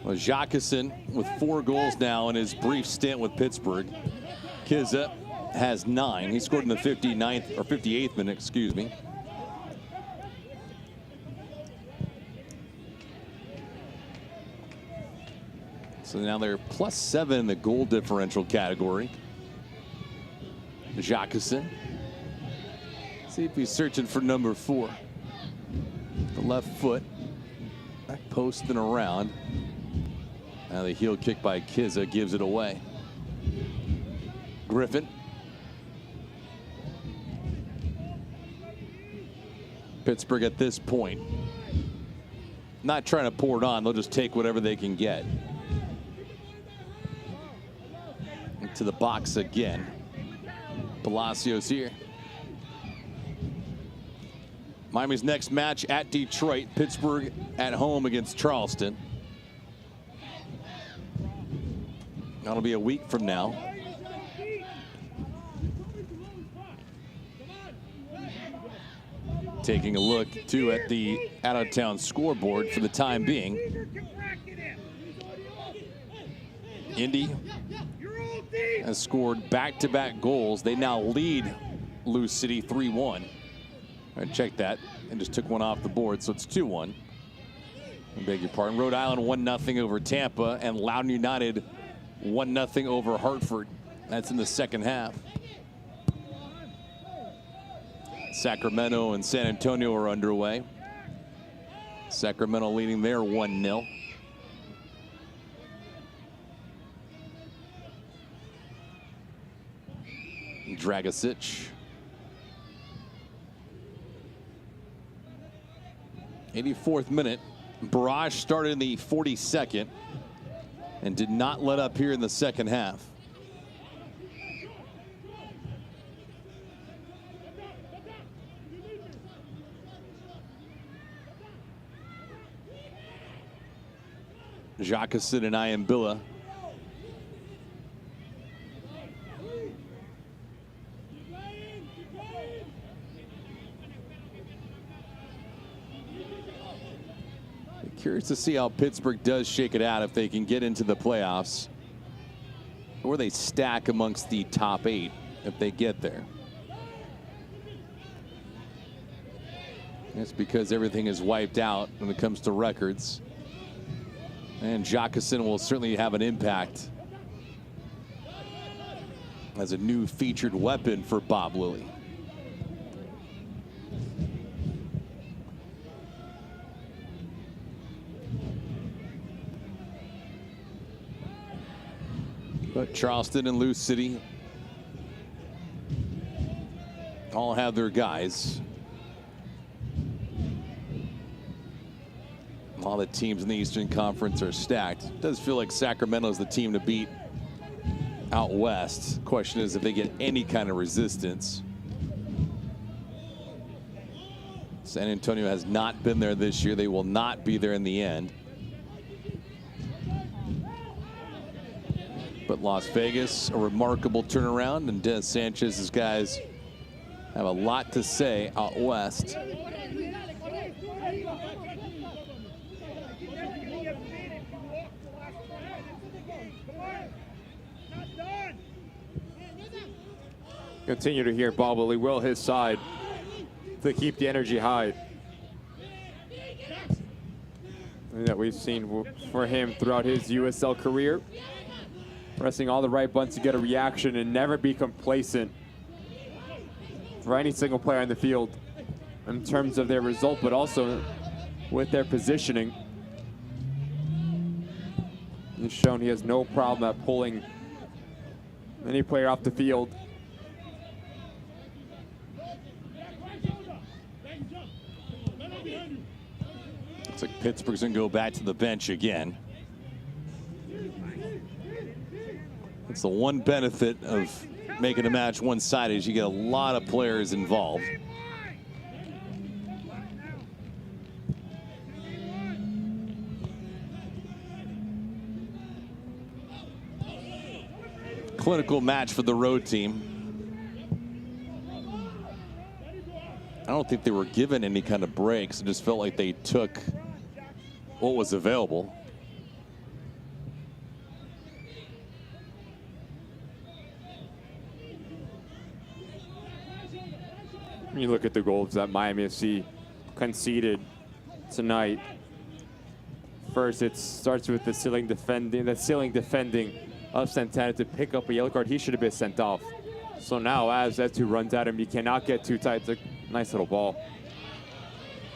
Well, Jacqueline with 4 goals now in his brief stint with Pittsburgh. Kizza has 9. He scored in the 59th or 58th minute, excuse me. So now they're +7 in the goal differential category. Jacqueson. See if he's searching for number 4. The left foot. Back post and around. Now the heel kick by Kizza gives it away. Griffin. Pittsburgh at this point not trying to pour it on. They'll just take whatever they can get. Into the box again. Palacios here. Miami's next match at Detroit. Pittsburgh at home against Charleston. That'll be a week from now. Taking a look, too, at the out-of-town scoreboard for the time being. Indy has scored back-to-back goals. They now lead Lou City 3-1. I checked that and just took one off the board, so it's 2-1. I beg your pardon. Rhode Island 1-0 over Tampa, and Loudoun United 1-0 over Hartford. That's in the second half. Sacramento and San Antonio are underway. Sacramento leading there 1-0. Dragicic. 84th minute. Barrage started in the 42nd and did not let up here in the second half. Jacqueson and Iambilla. Curious to see how Pittsburgh does shake it out if they can get into the playoffs, or they stack amongst the top 8 if they get there. That's because everything is wiped out when it comes to records. And Jacqueson will certainly have an impact as a new featured weapon for Bob Lilly. But Charleston and Lou City all have their guys. All the teams in the Eastern Conference are stacked. It does feel like Sacramento's the team to beat out west. Question is if they get any kind of resistance. San Antonio has not been there this year. They will not be there in the end. But Las Vegas, a remarkable turnaround, and Des Sanchez's guys have a lot to say out west. Continue to hear Bob Lilly will his side to keep the energy high. And that we've seen for him throughout his USL career. Pressing all the right buttons to get a reaction and never be complacent for any single player on the field in terms of their result, but also with their positioning. He's shown he has no problem at pulling any player off the field. Looks like Pittsburgh's gonna go back to the bench again. It's the one benefit of making a match one-sided is you get a lot of players involved. Clinical match for the road team. I don't think they were given any kind of breaks. It just felt like they took what was available. You look at the goals that Miami FC conceded tonight. First, it starts with the ceiling defending of Santana to pick up a yellow card. He should have been sent off. So now as Etu runs at him, you cannot get too tight. It's a nice little ball.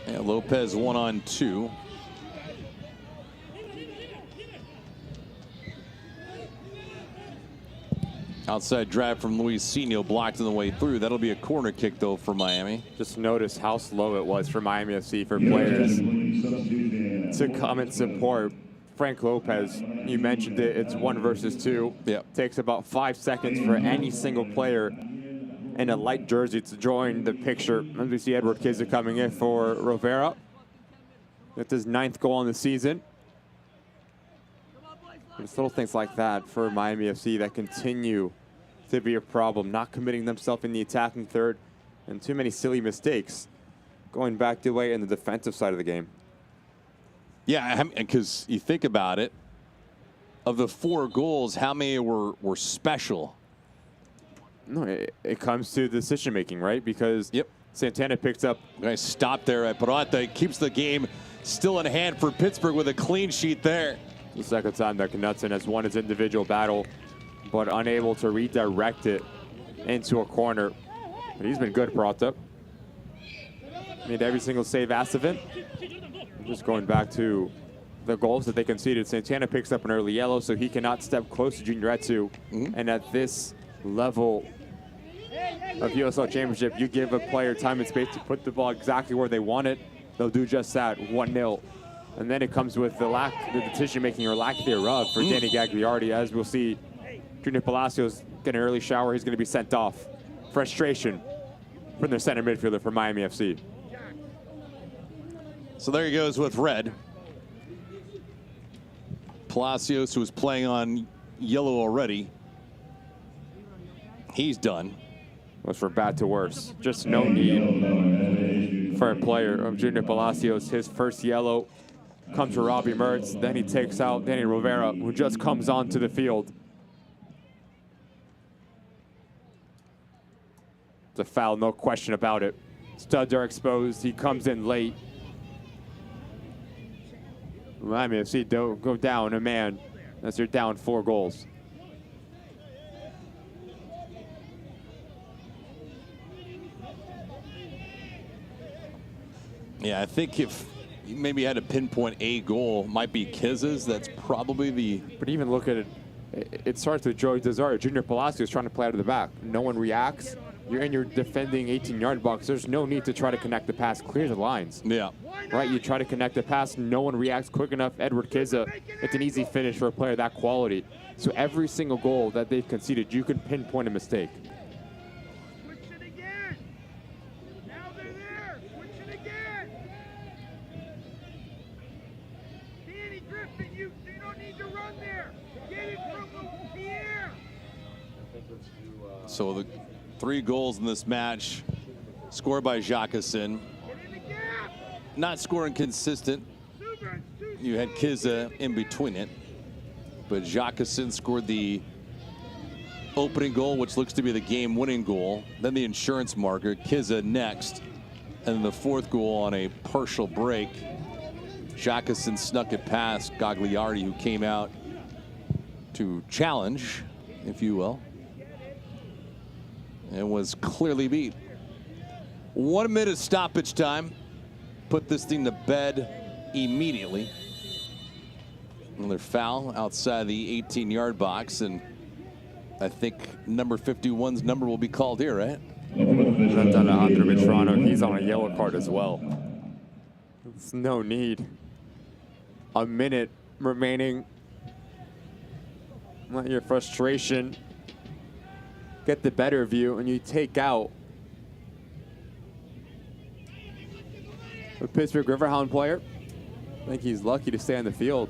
Yeah, Lopez 1-on-2. Outside drive from Luisinho, blocked on the way through. That'll be a corner kick, though, for Miami. Just notice how slow it was for Miami FC for players to come and support Frank Lopez. You mentioned it. It's 1 versus 2. Yep. Takes about 5 seconds for any single player in a light jersey to join the picture. As we see Edward Kiza coming in for Rivera. That's his 9th goal in the season. It's little things like that for Miami FC that continue to be a problem. Not committing themselves in the attacking third and too many silly mistakes going back the way in the defensive side of the game. Yeah, because you think about it, of the 4 goals, how many were special? No, it comes to decision making, right? Because Santana picks up. Nice stop there at Peralta. Keeps the game still in hand for Pittsburgh with a clean sheet there. The second time that Knutson has won his individual battle, but unable to redirect it into a corner. But he's been good, Peralta. Made every single save asked of him. Just going back to the goals that they conceded. Santana picks up an early yellow, so he cannot step close to Junior Etu. And at this level of USL Championship, you give a player time and space to put the ball exactly where they want it, they'll do just that, 1-0. And then it comes with the decision-making or lack thereof for Danny Gagliardi. As we'll see, Junior Palacios get an early shower. He's going to be sent off. Frustration from their center midfielder for Miami FC. So there he goes with red. Palacios, who was playing on yellow already, he's done. Was for bad to worse. Just no need for a player of Junior Palacios. His first yellow comes for Robbie Mertz. Then he takes out Danny Rivera, who just comes onto the field. It's a foul, no question about it. Studs are exposed. He comes in late. Miami FC don't go down a man as they're down 4 goals. Yeah, I think if you maybe had to pinpoint a goal, might be Kiza's. That's probably the... But even look at it. It starts with Joey Desire. Junior Palacios trying to play out of the back. No one reacts. You're in your defending 18-yard box. There's no need to try to connect the pass. Clear the lines. Yeah. Right, you try to connect the pass. No one reacts quick enough. Edward Kiza, it's an easy finish for a player that quality. So every single goal that they've conceded, you can pinpoint a mistake. Switch it again. Now they're there. Switch it again. Danny Griffin, you don't need to run there. Get it from Pierre. So the 3 goals in this match scored by Jacqueson. Not scoring consistent. You had Kiza in between it. But Jacqueson scored the opening goal, which looks to be the game-winning goal. Then the insurance marker, Kiza next. And then the 4th goal on a partial break. Jacqueson snuck it past Gagliardi, who came out to challenge, if you will, and was clearly beat. 1 minute stoppage time. Put this thing to bed immediately. Another foul outside the 18-yard box, and I think number 51's number will be called here, right? That's on Alejandro Vitrano. He's on a yellow card as well. There's no need. A minute remaining. Let your frustration get the better of you, and you take out a Pittsburgh Riverhound player. I think he's lucky to stay on the field.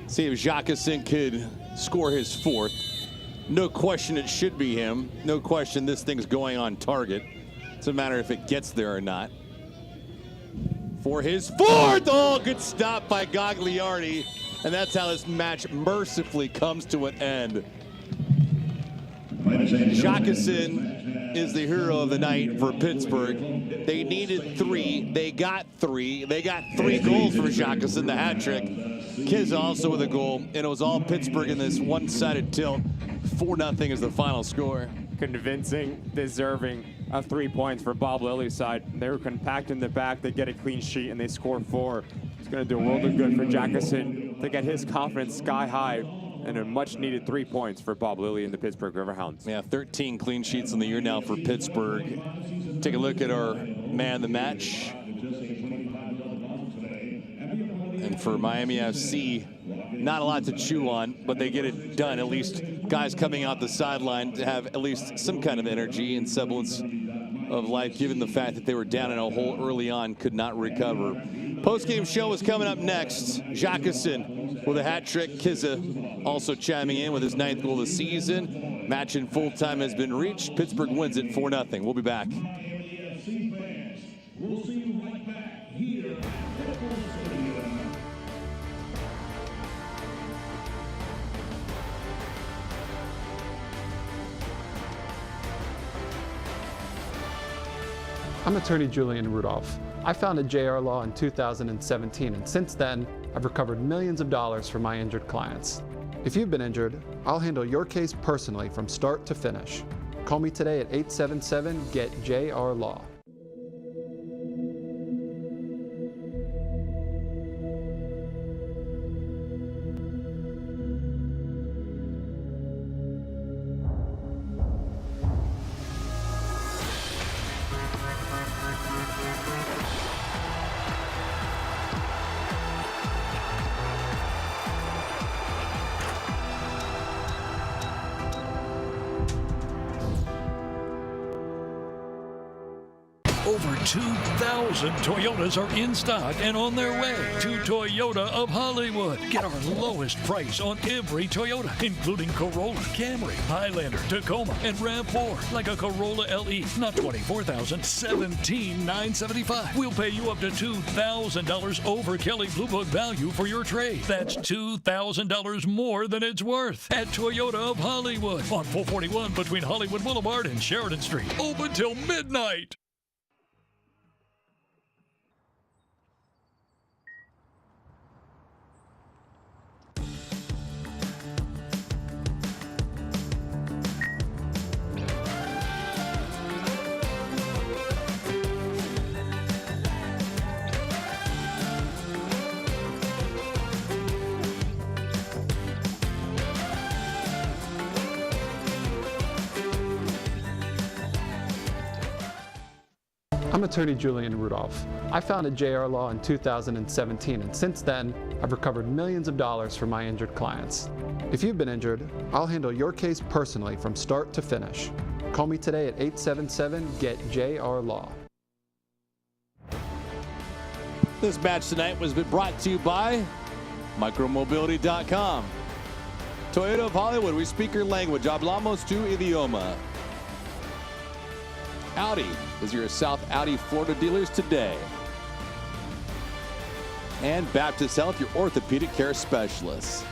See if Jacqueson could score his 4th. No question it should be him. No question this thing's going on target. It's a matter if it gets there or not. For his 4th! Oh, good stop by Gagliardi. And that's how this match mercifully comes to an end. Jacqueson is the hero of the night for Pittsburgh. They needed 3. They got 3. They got 3 goals from Jacqueson, the hat trick. Kiz also with a goal, and it was all Pittsburgh in this one-sided tilt. 4-0 is the final score. Convincing, deserving of 3 points for Bob Lilly's side. They were compact in the back. They get a clean sheet, and they score 4. It's going to do a world of good for Jacqueson to get his confidence sky high, and a much-needed 3 points for Bob Lilly and the Pittsburgh Riverhounds. Yeah, 13 clean sheets in the year now for Pittsburgh. Take a look at our man of the match. And for Miami FC, not a lot to chew on, but they get it done. At least guys coming out the sideline to have at least some kind of energy and semblance of life, given the fact that they were down in a hole early on, could not recover. Post-game show is coming up next. Jacqueson with a hat trick. Kiza also chiming in with his 9th goal of the season. Match in full time has been reached. Pittsburgh wins it 4-0. We'll be back. We'll see you right back here at Full Stadium. I'm attorney Julian Rudolph. I founded JR Law in 2017, and since then, I've recovered millions of dollars for my injured clients. If you've been injured, I'll handle your case personally from start to finish. Call me today at 877-GET-JR-LAW. Over 2,000 Toyotas are in stock and on their way to Toyota of Hollywood. Get our lowest price on every Toyota, including Corolla, Camry, Highlander, Tacoma, and RAV4. Like a Corolla LE, not $24,000, $17,975. We'll pay you up to $2,000 over Kelley Blue Book value for your trade. That's $2,000 more than it's worth at Toyota of Hollywood on 441 between Hollywood Boulevard and Sheridan Street. Open till midnight. I'm attorney Julian Rudolph. I founded JR Law in 2017, and since then, I've recovered millions of dollars for my injured clients. If you've been injured, I'll handle your case personally from start to finish. Call me today at 877-GET-JR-LAW. This match tonight was brought to you by Micromobility.com. Toyota of Hollywood, we speak your language. Hablamos tu idioma. Audi is your South Audi Florida dealers today. And Baptist Health, your orthopedic care specialists.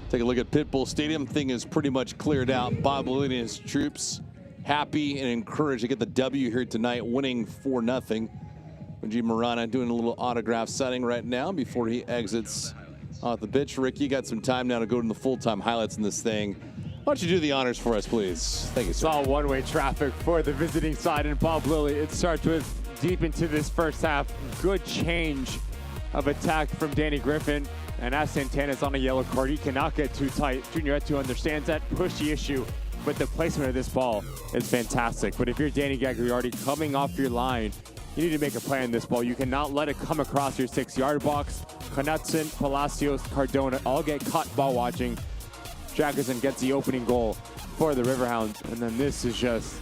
Take a look at Pitbull Stadium. Thing is pretty much cleared out. Bob Lilly and his troops happy and encouraged to get the W here tonight, winning 4-0. G. Marana doing a little autograph signing right now before he exits off the pitch. Rick, you got some time now to go to the full-time highlights in this thing. Why don't you do the honors for us, please? Thank you, sir. It's all one-way traffic for the visiting side and Bob Lilly. It starts with deep into this first half. Good change of attack from Danny Griffin. And as Santana's on a yellow card, he cannot get too tight. Junior Etu understands that pushy issue, but the placement of this ball is fantastic. But if you're Danny Gagliardi coming off your line, you need to make a play on this ball. You cannot let it come across your 6-yard box. Knutson, Palacios, Cardona all get caught ball watching. Jacqueson gets the opening goal for the Riverhounds. And then this is just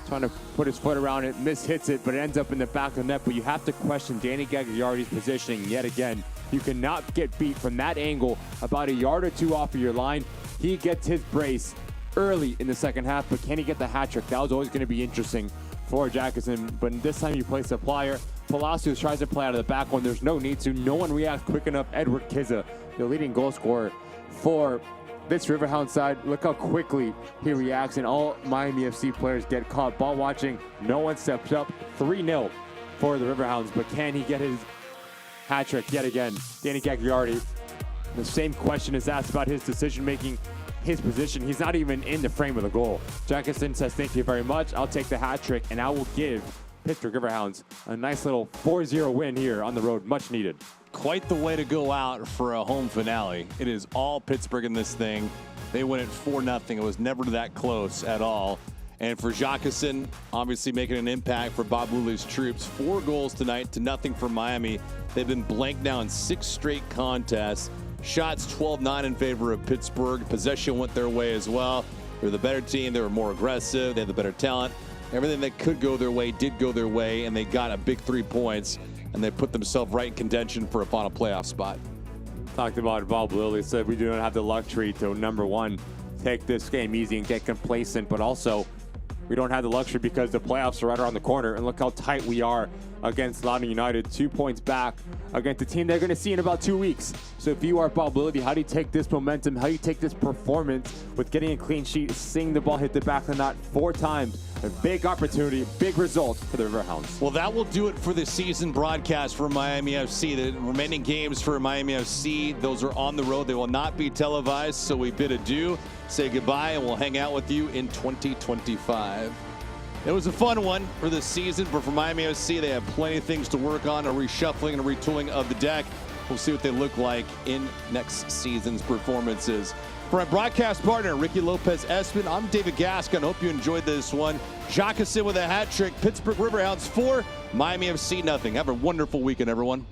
trying to put his foot around it, hits it, but it ends up in the back of the net. But you have to question Danny Gagliardi's positioning yet again. You cannot get beat from that angle about a yard or two off of your line. He gets his brace early in the second half, but can he get the hat trick? That was always going to be interesting for Jacqueson. But this time you play supplier. Palacios tries to play out of the back when there's no need to. No one reacts quick enough. Edward Kiza, the leading goal scorer for this Riverhound side, look how quickly he reacts, and all Miami FC players get caught. Ball watching, no one steps up. 3-0 for the Riverhounds, but can he get his hat trick yet again? Danny Gagliardi, the same question is asked about his decision-making, his position. He's not even in the frame of the goal. Jackson says, thank you very much. I'll take the hat trick, and I will give Pittsburgh Riverhounds a nice little 4-0 win here on the road, much needed. Quite the way to go out for a home finale. It is all Pittsburgh in this thing. They win it 4-0. It was never that close at all. And for Jacqueline, obviously making an impact for Bob Lully's troops. 4 goals tonight to nothing for Miami. They've been blanked now in 6 straight contests. Shots 12-9 in favor of Pittsburgh. Possession went their way as well. They're the better team. They were more aggressive. They had the better talent. Everything that could go their way did go their way, and they got a big 3 points, and they put themselves right in contention for a final playoff spot. Talked about it, Bob Lilly said we do not have the luxury to, number one, take this game easy and get complacent, but also we don't have the luxury because the playoffs are right around the corner, and look how tight we are against Loudoun United, 2 points back against a team they're going to see in about 2 weeks. So if you are Bob Lilly, how do you take this momentum? How do you take this performance with getting a clean sheet, seeing the ball hit the back of the net 4 times? A big opportunity, big result for the Riverhounds. Well, that will do it for the season broadcast for Miami FC. The remaining games for Miami FC, those are on the road. They will not be televised, so we bid adieu, say goodbye, and we'll hang out with you in 2025. It was a fun one for this season, but for Miami FC, they have plenty of things to work on, a reshuffling and a retooling of the deck. We'll see what they look like in next season's performances. For my broadcast partner, Ricky Lopez-Espin, I'm David Gascon. Hope you enjoyed this one. Jacqueline with a hat trick. Pittsburgh Riverhounds 4, Miami FC nothing. Have a wonderful weekend, everyone.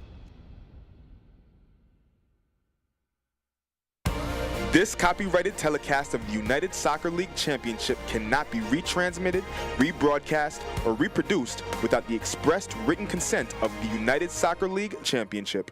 This copyrighted telecast of the United Soccer League Championship cannot be retransmitted, rebroadcast, or reproduced without the expressed written consent of the United Soccer League Championship.